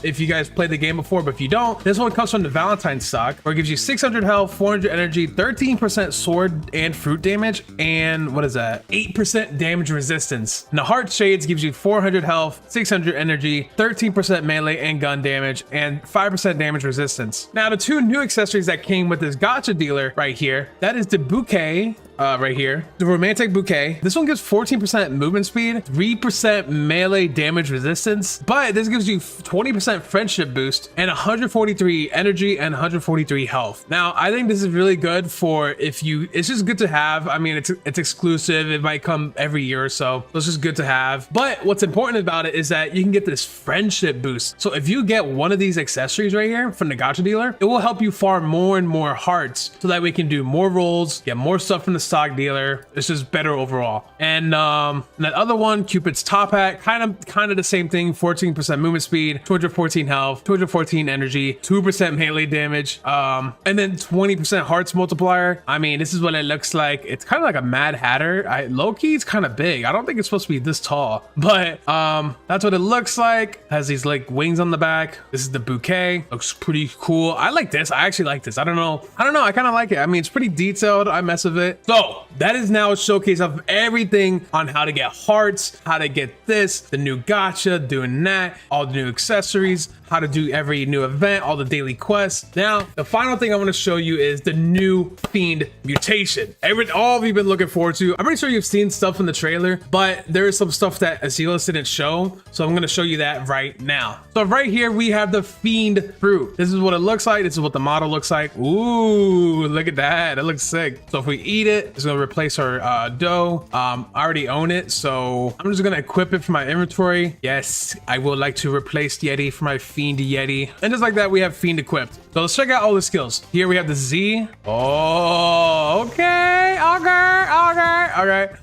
if you guys played the game before, but if you don't, this one comes from the Valentine's stock, where it gives you 600 health, 400 energy, 13% sword and fruit damage, and what is that? 8% damage resistance. And the heart shades gives you 400 health, 600 energy, 13% melee and gun damage, and 5% damage resistance. Now, the 2 new accessories that came with this gacha dealer right here, that is the bouquet, right here, the romantic bouquet. This one gives 14% movement speed, 3% melee damage resistance, but this gives you 20% friendship boost and 143 energy and 143 health. Now, I think this is really good for if you, it's just good to have. I mean, it's exclusive. It might come every year or so. It's just good to have. But what's important about it is that you can get this friendship boost. So if you get one of these accessories right here from the gacha dealer, it will help you farm more and more hearts so that we can do more rolls, get more stuff from the stock dealer. It's just better overall. And that other one, Cupid's top hat, kind of the same thing. 14% movement speed, 214 health, 214 energy, 2% melee damage, and then 20% hearts multiplier. I mean, this is what it looks like. It's kind of like a Mad Hatter. Low-key, it's kind of big. I don't think it's supposed to be this tall, but that's what it looks like. Has these like wings on the back. This is the bouquet. Looks pretty cool. I like this. I actually like this. I don't know. I kind of like it. I mean, it's pretty detailed. I mess with it. So that is now a showcase of everything on how to get hearts, how to get this, the new gacha, doing that, all the new accessories, how to do every new event, all the daily quests. Now, the final thing I want to show you is the new Fiend mutation. All of you been looking forward to. I'm pretty sure you've seen stuff in the trailer, but there is some stuff that Azealis didn't show. So I'm going to show you that right now. So right here, we have the Fiend Fruit. This is what it looks like. This is what the model looks like. Ooh, look at that. It looks sick. So if we eat it, it's going to replace our dough. I already own it, so I'm just going to equip it for my inventory. Yes, I would like to replace Yeti for my Fiend Yeti. And just like that, we have Fiend equipped. So let's check out all the skills. Here we have the Z. Oh, okay.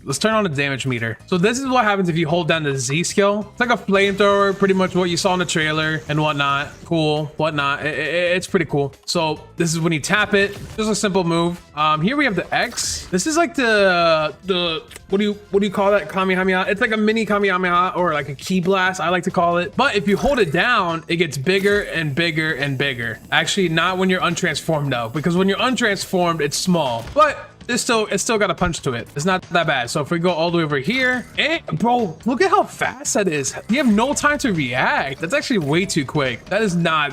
Let's turn on the damage meter. So this is what happens if you hold down the Z skill. It's like a flamethrower, pretty much what you saw in the trailer and whatnot. Cool, whatnot. It's pretty cool. So this is when you tap it. Just a simple move. Here we have the X. This is like the what do you call that? Kamehameha. It's like a mini Kamehameha or like a key blast, I like to call it. But if you hold it down, it gets bigger and bigger and bigger. Actually, not when you're untransformed though, because when you're untransformed, it's small. But it's still got a punch to it. It's not that bad. So if we go all the way over here, and bro, look at how fast that is. You have no time to react. That's actually way too quick. That's not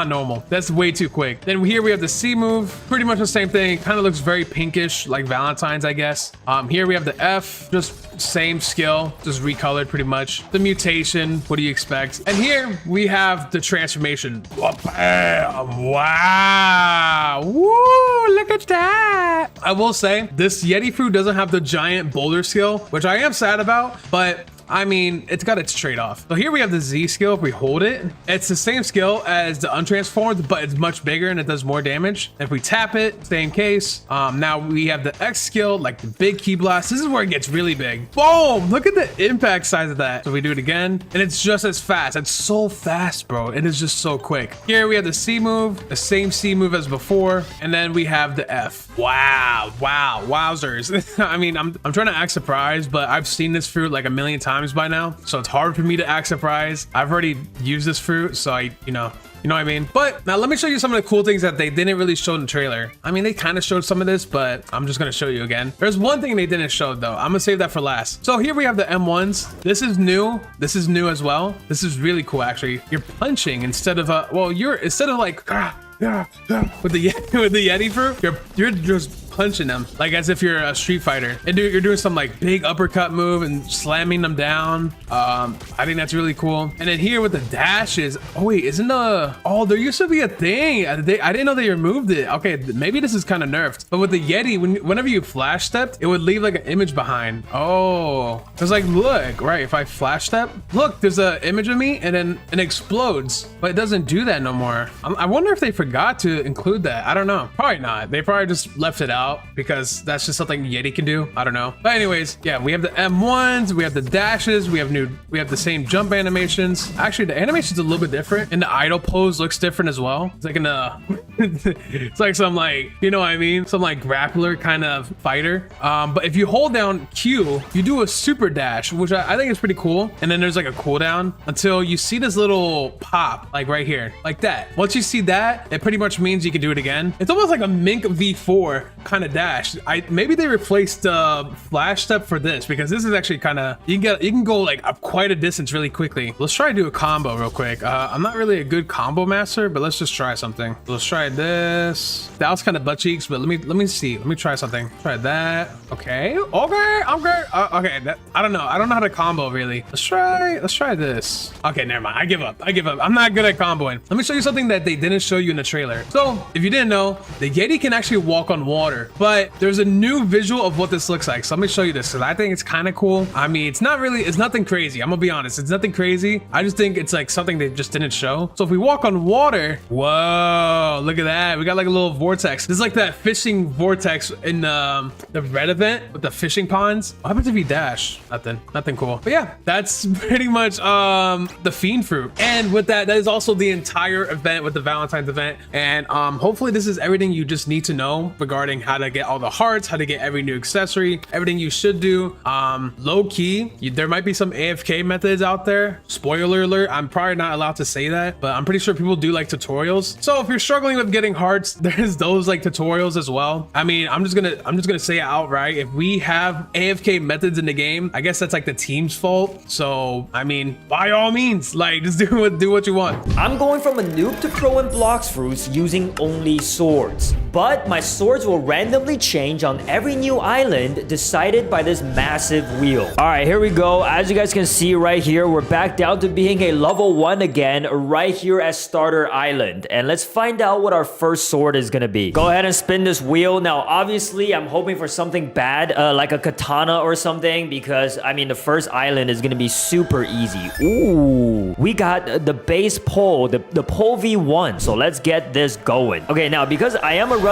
normal. That's way too quick. Then here we have the C move, pretty much the same thing. Kind of looks very pinkish, like Valentine's, I guess. Here we have the F, just same skill, just recolored pretty much. The mutation, what do you expect? And here we have the transformation. Wow. Woo, look at that. I will say this Yeti fruit doesn't have the giant boulder skill, which I am sad about, but I mean, it's got its trade-off. So here we have the Z skill. If we hold it, it's the same skill as the untransformed, but it's much bigger and it does more damage. If we tap it, same case. Now we have the X skill, like the big key blast. This is where it gets really big. Boom! Look at the impact size of that. So we do it again, and it's just as fast. It's so fast, bro. It is just so quick. Here we have the C move, the same C move as before, and then we have the F. Wow, wow, wowzers. I mean, I'm trying to act surprised, but I've seen this fruit like a million times by now, so it's hard for me to act surprised. I've already used this fruit, so you know what I mean? But now let me show you some of the cool things that they didn't really show in the trailer. I mean, they kind of showed some of this, but I'm just gonna show you again. There's one thing they didn't show though. I'm gonna save that for last. So here we have the M1s. This is new. This is new as well. This is really cool, actually. You're punching instead of instead of like with the Yeti fruit, you're just punching them like as if you're a Street Fighter, and you're doing some like big uppercut move and slamming them down. I think that's really cool. And then here with the dashes, oh wait, isn't there used to be a thing. I didn't know they removed it. Okay, maybe this is kind of nerfed, but with the Yeti, whenever you flash stepped, it would leave like an image behind. Oh, it's like, look, right, if I flash step, look, there's an image of me and then it explodes, but it doesn't do that no more. I wonder if they forgot to include that. I don't know, probably not. They probably just left it out because that's just something Yeti can do. I don't know. But anyways, yeah, we have the M1s, we have the dashes, we have the same jump animations. Actually, the animation's a little bit different, and the idle pose looks different as well. It's like it's like some, like, you know what I mean? Some like grappler kind of fighter. But if you hold down Q, you do a super dash, which I think is pretty cool. And then there's like a cooldown until you see this little pop, like right here, like that. Once you see that, it pretty much means you can do it again. It's almost like a Mink V4 kind of dash. Maybe they replaced the flash step for this, because this is actually kind of, you can go like up quite a distance really quickly. Let's try to do a combo real quick. I'm not really a good combo master, but let's just try something. Let's try this. That was kind of butt cheeks, but let me see. Let me try something. Try that. Okay. Okay. Okay. I don't know how to combo really. Let's try this. Okay, never mind. I give up. I'm not good at comboing. Let me show you something that they didn't show you in the trailer. So if you didn't know, the Yeti can actually walk on water, but there's a new visual of what this looks like. So let me show you this, because I think it's kind of cool. I mean, it's nothing crazy. I'm gonna be honest. It's nothing crazy. I just think it's like something they just didn't show. So if we walk on water, whoa, look at that. We got like a little vortex. This is like that fishing vortex in the red event with the fishing ponds. What happens if you dash? Nothing cool. But yeah, that's pretty much the fiend fruit. And with that is also the entire event with the Valentine's event. And hopefully this is everything you just need to know regarding how to get all the hearts, how to get every new accessory, everything you should do. Low key, there might be some AFK methods out there. Spoiler alert, I'm probably not allowed to say that, but I'm pretty sure people do like tutorials. So if you're struggling with getting hearts, there's those like tutorials as well. I mean, I'm just gonna say it outright. If we have AFK methods in the game, I guess that's like the team's fault. So I mean, by all means, like, just do what you want. I'm going from a noob to pro in Blox fruits using only swords, but my swords will randomly change on every new island decided by this massive wheel. All right, here we go. As you guys can see right here, we're back down to being a level 1 again, right here at Starter Island. And let's find out what our first sword is gonna be. Go ahead and spin this wheel. Now, obviously, I'm hoping for something bad, like a katana or something, because, I mean, the first island is gonna be super easy. Ooh, we got the base pole, the pole V1. So let's get this going. Okay, now, because I am a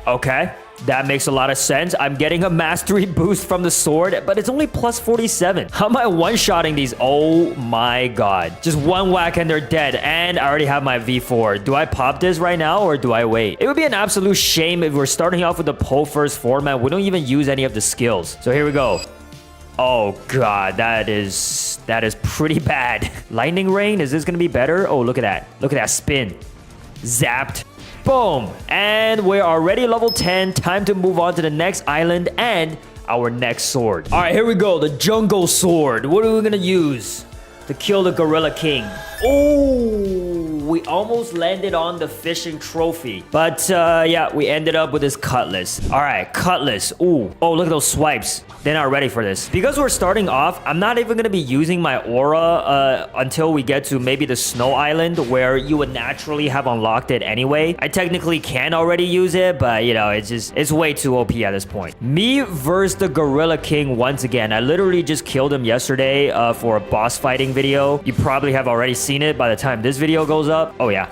okay, that makes a lot of sense. I'm getting a mastery boost from the sword, but it's only plus 47. How am I one-shotting these? Oh my god. Just one whack and they're dead. And I already have my V4. Do I pop this right now or do I wait? It would be an absolute shame if we're starting off with the pole first format. We don't even use any of the skills. So here we go. Oh god, that is pretty bad. Lightning rain, is this gonna be better? Oh, look at that. Look at that spin. Zapped. Boom. And we're already level 10. Time to move on to the next island and our next sword. All right, here we go. The jungle sword. What are we gonna use to kill the Gorilla King? Oh, we almost landed on the fishing trophy. But yeah, we ended up with this cutlass. All right, cutlass. Ooh. Oh, look at those swipes. They're not ready for this. Because we're starting off, I'm not even going to be using my aura until we get to maybe the snow island where you would naturally have unlocked it anyway. I technically can already use it, but you know, it's way too OP at this point. Me versus the Gorilla King once again. I literally just killed him yesterday for a boss fighting video. You probably have already seen it by the time this video goes up. Oh yeah.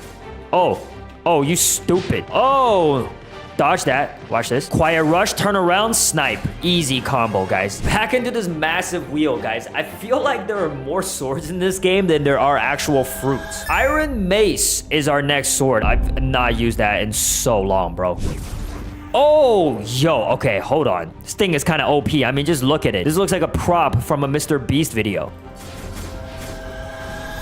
Oh, you stupid. Oh, dodge that. Watch this. Quiet rush, turn around, snipe. Easy combo, guys. Back into this massive wheel, guys. I feel like there are more swords in this game than there are actual fruits. Iron Mace is our next sword. I've not used that in so long, bro. Oh, yo, okay, hold on. This thing is kind of OP. I mean, just look at it. This looks like a prop from a Mr. Beast video.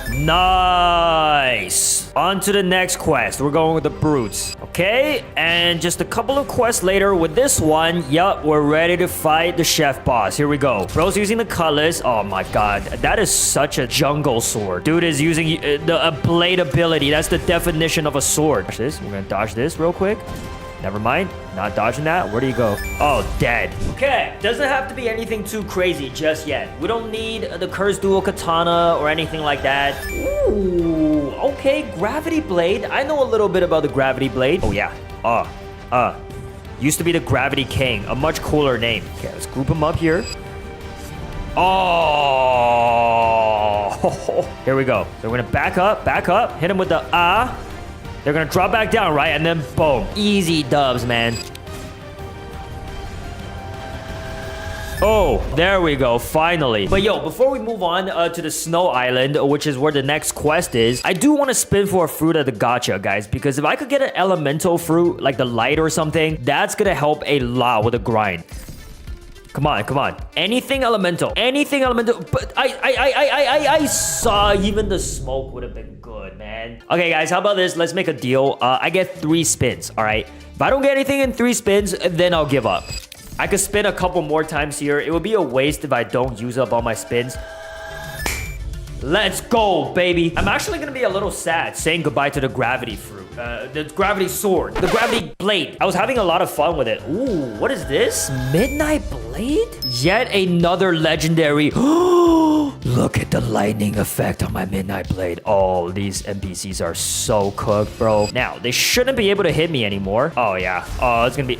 Nice. On to the next quest. We're going with the brutes. Okay, and just a couple of quests later with this one. Yup, we're ready to fight the chef boss. Here we go. Bro's using the cutlass. Oh my god, that is such a jungle sword. Dude is using the blade ability. That's the definition of a sword. Watch this. We're gonna dodge this real quick. Never mind. Not dodging that. Where do you go? Oh, dead. Okay. Doesn't have to be anything too crazy just yet. We don't need the cursed dual katana or anything like that. Ooh. Okay. Gravity blade. I know a little bit about the gravity blade. Oh, yeah. Used to be the Gravity King. A much cooler name. Okay. Let's group them up here. Oh. Here we go. So we're going to back up. Hit him with the They're gonna drop back down, right? And then boom. Easy dubs, man. Oh, there we go, finally. But yo, before we move on to the snow island, which is where the next quest is, I do want to spin for a fruit at the gacha, guys, because if I could get an elemental fruit, like the light or something, that's gonna help a lot with the grind. Come on. Anything elemental. But I saw even the smoke would have been good, man. Okay, guys, how about this? Let's make a deal. I get 3 spins, all right? If I don't get anything in 3 spins, then I'll give up. I could spin a couple more times here. It would be a waste if I don't use up all my spins. Let's go, baby. I'm actually gonna be a little sad saying goodbye to the gravity fruit. The gravity sword. The gravity blade. I was having a lot of fun with it. Ooh, what is this? Midnight blade? Yet another legendary. Look at the lightning effect on my midnight blade. Oh, these NPCs are so cooked, bro. Now, they shouldn't be able to hit me anymore. Oh, yeah. Oh, it's gonna be...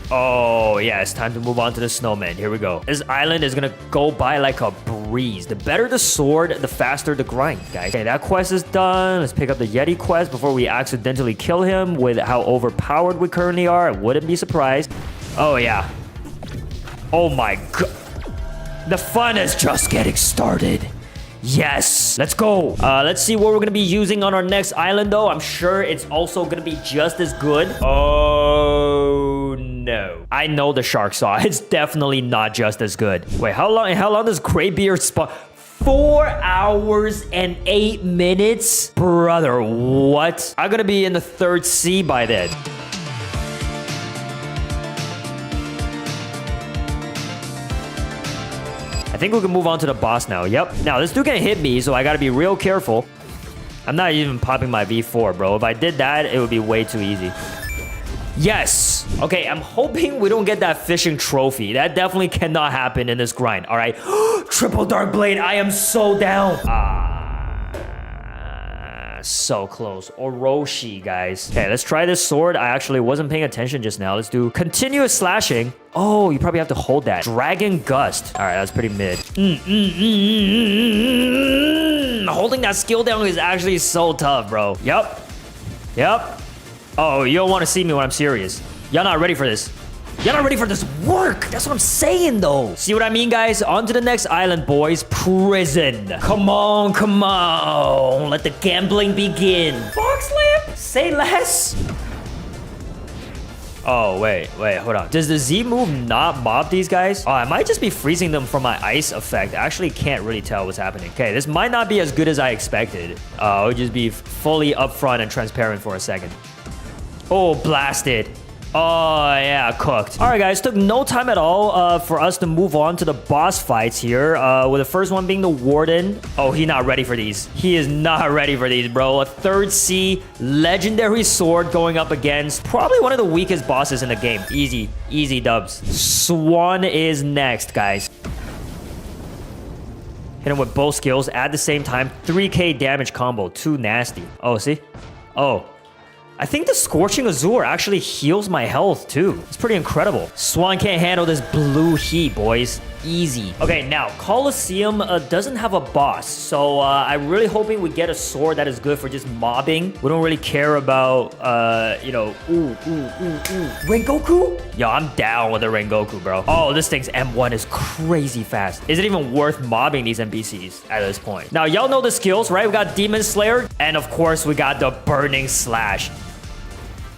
Oh, yeah, it's time to move on to the snowman. Here we go. This island is gonna go by like a breeze. The better the sword, the faster the grind, guys. Okay, that quest is done. Let's pick up the Yeti quest before we accidentally kill him with how overpowered we currently are. I wouldn't be surprised. Oh, yeah. Oh, my God. The fun is just getting started. Yes, let's go. Let's see what we're gonna be using on our next island, though. I'm sure it's also gonna be just as good. Oh no, I know the shark saw. It's definitely not just as good. Wait, how long does Greybeard spawn? 4 hours and 8 minutes, brother. What? I'm gonna be in the 3rd sea by then. I think we can move on to the boss now. Yep. Now, this dude can hit me, so I gotta be real careful. I'm not even popping my V4, bro. If I did that, it would be way too easy. Yes. Okay, I'm hoping we don't get that fishing trophy. That definitely cannot happen in this grind, all right? Triple Dark Blade. I am so down. So close. Orochi, guys. Okay, let's try this sword. I actually wasn't paying attention just now. Let's do continuous slashing. Oh, you probably have to hold that. Dragon Gust. All right, that's pretty mid. Holding that skill down is actually so tough, bro. Yep. Oh, you don't want to see me when I'm serious. Y'all not ready for this. Y'all not ready for this work. That's what I'm saying, though. See what I mean, guys? On to the next island, boys. Prison. Come on. Let the gambling begin. Fox lamp? Say less. Oh, wait, hold on. Does the Z move not mob these guys? Oh, I might just be freezing them from my ice effect. I actually can't really tell what's happening. Okay, this might not be as good as I expected. I'll just be fully upfront and transparent for a second. Oh, blasted. Oh, yeah, cooked. All right, guys, took no time at all for us to move on to the boss fights here. With the first one being the Warden. Oh, he's not ready for these. He is not ready for these, bro. A 3rd C legendary sword going up against probably one of the weakest bosses in the game. Easy, easy dubs. Swan is next, guys. Hit him with both skills at the same time. 3k damage combo. Too nasty. Oh, see? Oh. I think the Scorching Azure actually heals my health too. It's pretty incredible. Swan can't handle this blue heat, boys. Easy. Okay, now, Colosseum doesn't have a boss, so I'm really hoping we get a sword that is good for just mobbing. We don't really care about, you know, Rengoku? Yo, I'm down with the Rengoku, bro. Oh, this thing's M1 is crazy fast. Is it even worth mobbing these NPCs at this point? Now, y'all know the skills, right? We got Demon Slayer, and of course, we got the Burning Slash.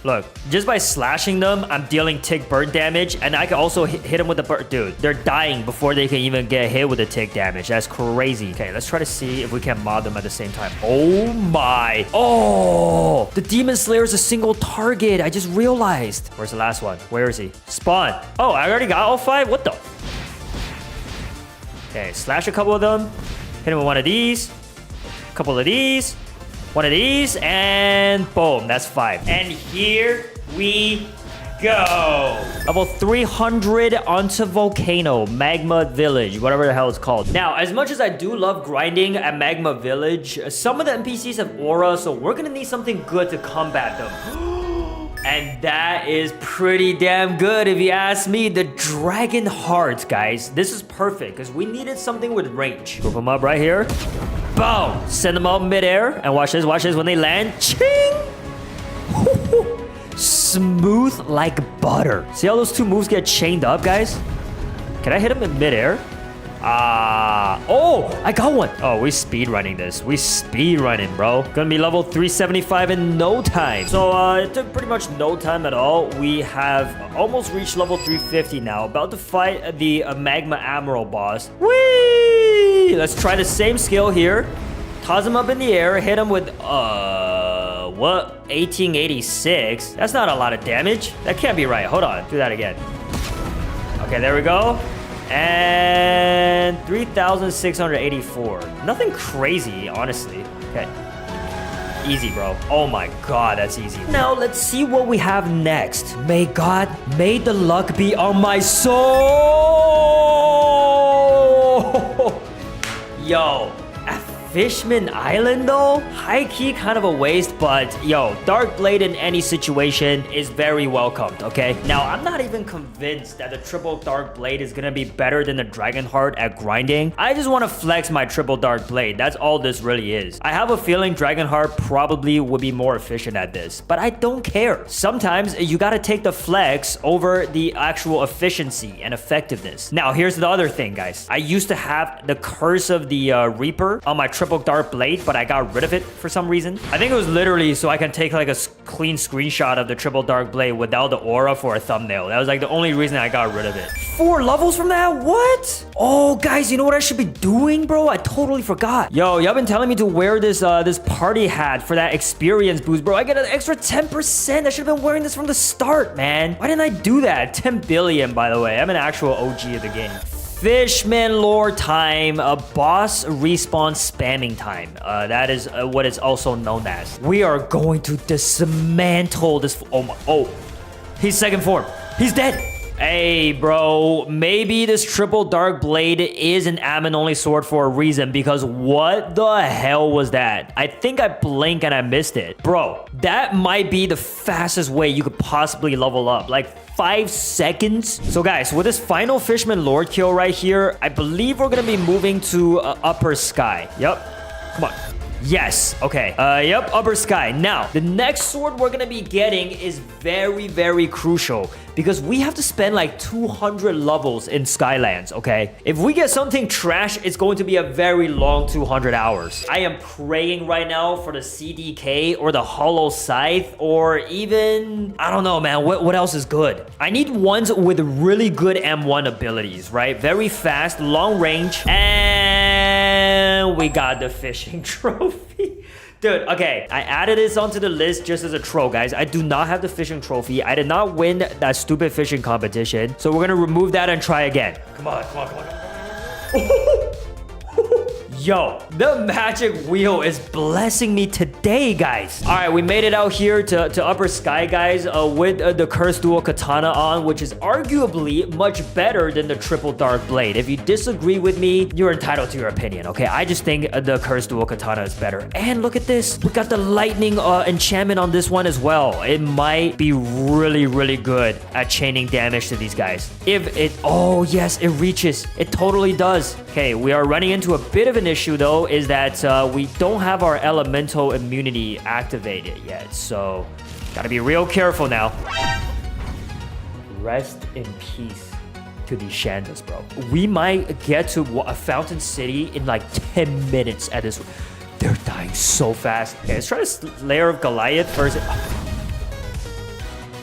Look, just by slashing them, I'm dealing tick burn damage, and I can also hit them with the burn. Dude, they're dying before they can even get hit with the tick damage. That's crazy. Okay, let's try to see if we can mod them at the same time. Oh my. Oh, the Demon Slayer is a single target. I just realized. Where's the last one? Where is he? Spawn. Oh, I already got all 5? What the? Okay, slash a couple of them. Hit him with one of these. A couple of these. One of these, and boom, that's 5. And here we go. Level 300 onto Volcano, Magma Village, whatever the hell it's called. Now, as much as I do love grinding at Magma Village, some of the NPCs have aura, so we're gonna need something good to combat them. And that is pretty damn good if you ask me. The Dragon Heart, guys. This is perfect, because we needed something with range. Group them up right here. Boom! Send them out midair. And watch this when they land. Ching! Smooth like butter. See how those 2 moves get chained up, guys? Can I hit them in midair? Oh, I got one. Oh, we speed running this. We speed running, bro. Gonna be level 375 in no time. So, it took pretty much no time at all. We have almost reached level 350 now. About to fight the Magma Admiral boss. Whee! Let's try the same skill here. Toss him up in the air. Hit him with, what? 1886? That's not a lot of damage. That can't be right. Hold on. Do that again. Okay, there we go. And 3,684. Nothing crazy, honestly. Okay. Easy, bro. Oh my god, that's easy. Now, let's see what we have next. May the luck be on my soul. Yo. Fishman Island though? High key kind of a waste, but yo, Dark Blade in any situation is very welcomed, okay? Now, I'm not even convinced that the triple Dark Blade is gonna be better than the Dragon Heart at grinding. I just want to flex my triple Dark Blade. That's all this really is. I have a feeling Dragon Heart probably would be more efficient at this, but I don't care. Sometimes you gotta take the flex over the actual efficiency and effectiveness. Now, here's the other thing, guys. I used to have the Curse of the Reaper on my triple Dark Blade, but I got rid of it for some reason. I think it was literally so I can take like a clean screenshot of the triple Dark Blade without the aura for a thumbnail. That was like the only reason I got rid of it. 4 levels from that? What? Oh, guys, you know what I should be doing, bro? I totally forgot. Yo, y'all been telling me to wear this this party hat for that experience boost, bro. I get an extra 10%. I should have been wearing this from the start, man. Why didn't I do that? 10 billion, by the way. I'm an actual OG of the game. Fishman lore time, a boss respawn spamming time. That is what it's also known as. We are going to dismantle this. Oh, he's second form. He's dead. Hey, bro, maybe this triple Dark Blade is an admin-only sword for a reason, because what the hell was that? I think I blinked and I missed it. Bro, that might be the fastest way you could possibly level up. Like 5 seconds. So guys, with this final Fishman Lord kill right here, I believe we're gonna be moving to Upper Sky. Yep. Come on. Yes. Okay. Yep. Upper sky. Now, the next sword we're gonna be getting is very, very crucial because we have to spend like 200 levels in Skylands, okay? If we get something trash, it's going to be a very long 200 hours. I am praying right now for the CDK or the Hollow Scythe or even... I don't know, man. What else is good? I need ones with really good M1 abilities, right? Very fast, long range, and we got the fishing trophy. Dude, okay, I added this onto the list just as a troll, guys. I do not have the fishing trophy. I did not win that stupid fishing competition. So we're gonna remove that and try again. Come on, come on, come on. Yo, the magic wheel is blessing me today, guys. All right, we made it out here to upper sky, guys, with the cursed dual katana on, which is arguably much better than the triple dark blade. If you disagree with me, you're entitled to your opinion, okay? I just think the cursed dual katana is better. And look at this. We got the lightning enchantment on this one as well. It might be really, really good at chaining damage to these guys. If it... Oh, yes, it reaches. It totally does. Okay, we are running into a bit of an issue though, is that we don't have our elemental immunity activated yet, so gotta be real careful now. Rest in peace to these Shandas, bro. We might get to a Fountain City in like 10 minutes at this. They're dying so fast. Okay, let's try this layer of Goliath first.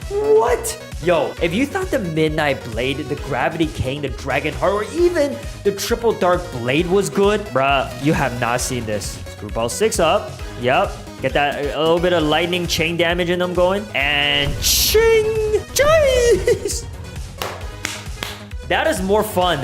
What? Yo, if you thought the Midnight Blade, the Gravity King, the Dragon Heart, or even the Triple Dark Blade was good, bruh, you have not seen this. Screw ball 6 up. Yep. Get that a little bit of lightning chain damage in them going. And ching! Jeez! That is more fun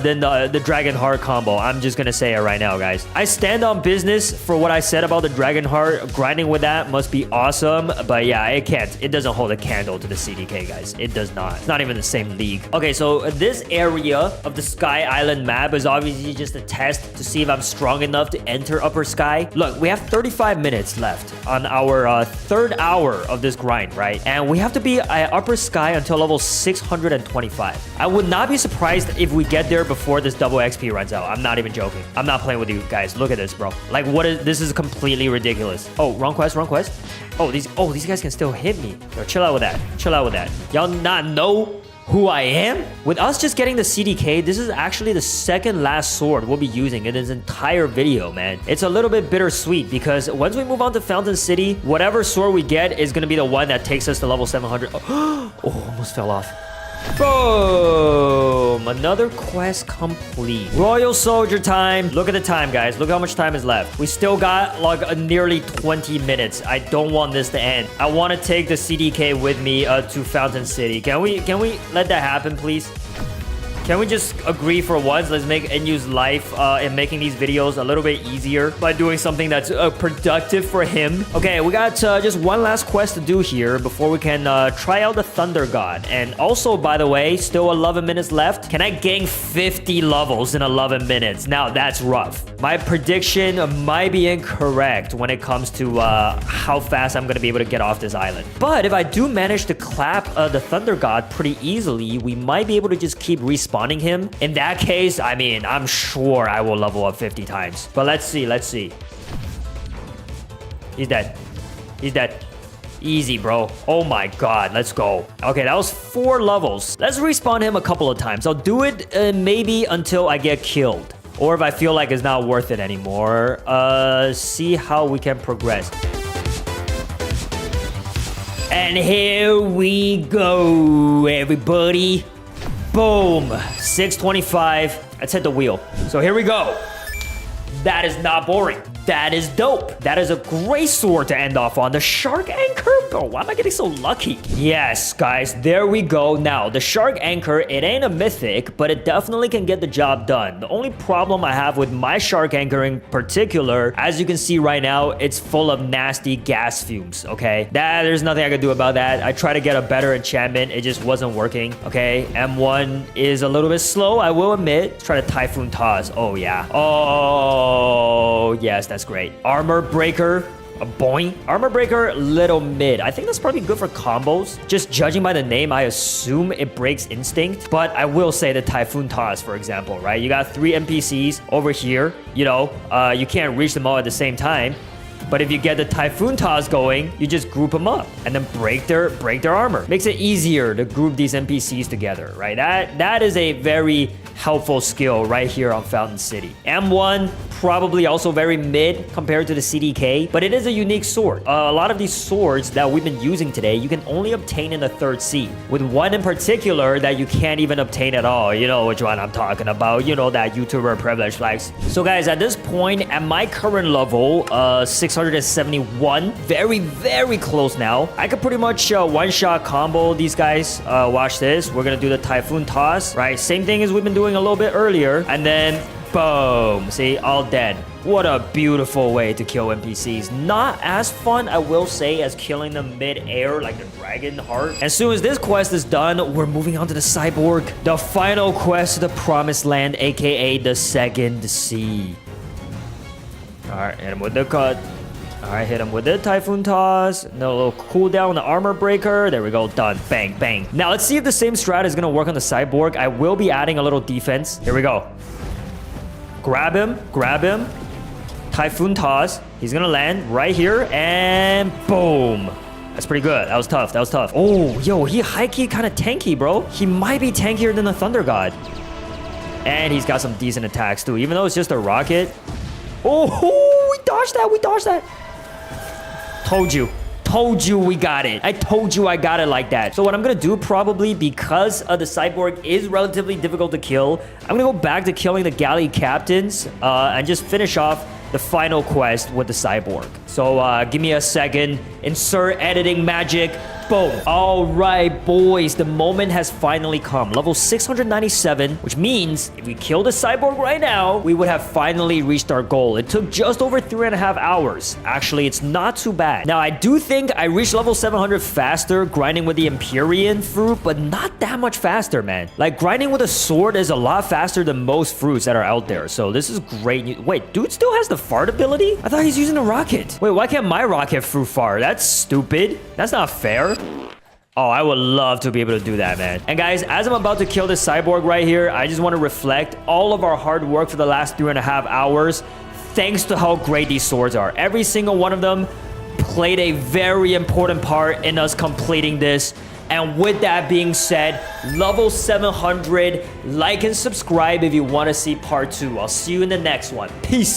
than the Dragon Heart combo. I'm just gonna say it right now, guys. I stand on business for what I said about the Dragon Heart. Grinding with that must be awesome. But yeah, it can't. It doesn't hold a candle to the CDK, guys. It does not. It's not even the same league. Okay, so this area of the Sky Island map is obviously just a test to see if I'm strong enough to enter Upper Sky. Look, we have 35 minutes left on our third hour of this grind, right? And we have to be at Upper Sky until level 625. I would not be surprised if we get there before this double XP runs out. I'm not even joking. I'm not playing with you guys. Look at this, bro. Like, this is completely ridiculous. Oh, wrong quest, wrong quest. Oh, these guys can still hit me. Yo, chill out with that. Chill out with that. Y'all not know who I am? With us just getting the CDK, this is actually the second last sword we'll be using in this entire video, man. It's a little bit bittersweet because once we move on to Fountain City, whatever sword we get is gonna be the one that takes us to level 700. Oh, almost fell off. Boom! Another quest complete. Royal Soldier time. Look at the time, guys. Look how much time is left. We still got like nearly 20 minutes. I don't want this to end. I want to take the CDK with me to Fountain City. Can we let that happen, please? Can we just agree for once? Let's make Enyu's life in making these videos a little bit easier by doing something that's productive for him. Okay, we got just one last quest to do here before we can try out the Thunder God. And also, by the way, still 11 minutes left. Can I gain 50 levels in 11 minutes? Now, that's rough. My prediction might be incorrect when it comes to how fast I'm going to be able to get off this island. But if I do manage to clap the Thunder God pretty easily, we might be able to just keep respawning him. In that case, I mean, I'm sure I will level up 50 times. But let's see, let's see. He's dead. He's dead. Easy, bro. Oh my god, let's go. Okay, that was 4 levels. Let's respawn him a couple of times. I'll do it maybe until I get killed. Or if I feel like it's not worth it anymore. See how we can progress. And here we go, everybody. Boom. 625. Let's hit the wheel. So here we go. That is not boring. That is dope. That is a great sword to end off on. The Shark Anchor? Bro, why am I getting so lucky? Yes, guys, there we go. Now, the Shark Anchor, it ain't a mythic, but it definitely can get the job done. The only problem I have with my Shark Anchor in particular, as you can see right now, it's full of nasty gas fumes, okay? There's nothing I can do about that. I tried to get a better enchantment. It just wasn't working, okay? M1 is a little bit slow, I will admit. Let's try to Typhoon Toss. Oh, yeah. Oh, yes, that's great. Armor Breaker. A boing. Armor breaker, little mid. I think that's probably good for combos. Just judging by the name, I assume it breaks instinct. But I will say the Typhoon Toss, for example, right? You got 3 NPCs over here. You know, you can't reach them all at the same time. But if you get the Typhoon Toss going, you just group them up and then break their armor. Makes it easier to group these NPCs together, right? That is a very helpful skill right here on Fountain City. M1, probably also very mid compared to the CDK, but it is a unique sword. A lot of these swords that we've been using today, you can only obtain in the 3rd sea, with one in particular that you can't even obtain at all. You know which one I'm talking about. You know, that YouTuber privilege flags. So guys, at this point, at my current level, 671, very, very close now. I could pretty much one-shot combo these guys. Watch this. We're gonna do the Typhoon Toss, right? Same thing as we've been doing a little bit earlier, and then boom. See, all dead. What a beautiful way to kill NPCs. Not as fun, I will say, as killing them mid-air like the Dragon Heart. As soon as this quest is done, we're moving on to the Cyborg. The final quest to the Promised Land, aka the 2nd Sea. Alright, hit him with the cut. Alright, hit him with the Typhoon Toss. A little cooldown on the Armor Breaker. There we go. Done. Bang, bang. Now, let's see if the same strat is going to work on the Cyborg. I will be adding a little defense. Here we go. Grab him. Grab him. Typhoon Toss. He's going to land right here. And boom. That's pretty good. That was tough. That was tough. Oh, yo, he high-key kind of tanky, bro. He might be tankier than the Thunder God. And he's got some decent attacks, too. Even though it's just a rocket. Oh, we dodged that. We dodged that. Told you. Told you we got it. I told you I got it like that. So what I'm gonna do, probably because the Cyborg is relatively difficult to kill, I'm gonna go back to killing the galley captains and just finish off the final quest with the Cyborg. So give me a second. Insert editing magic. Boom. All right, boys. The moment has finally come. Level 697, which means if we kill the Cyborg right now, we would have finally reached our goal. It took just over 3.5 hours. Actually, it's not too bad. Now, I do think I reached level 700 faster grinding with the Empyrean fruit, but not that much faster, man. Like, grinding with a sword is a lot faster than most fruits that are out there. So this is great news. Wait, dude still has the fart ability? I thought he's using a rocket. Wait, why can't my rocket fruit fart? That's stupid. That's not fair. Oh, I would love to be able to do that, man. And guys, as I'm about to kill this Cyborg right here, I just want to reflect all of our hard work for the last 3.5 hours. Thanks to how great these swords are. Every single one of them played a very important part in us completing this. And with that being said, level 700, like and subscribe if you want to see part 2. I'll see you in the next one. Peace.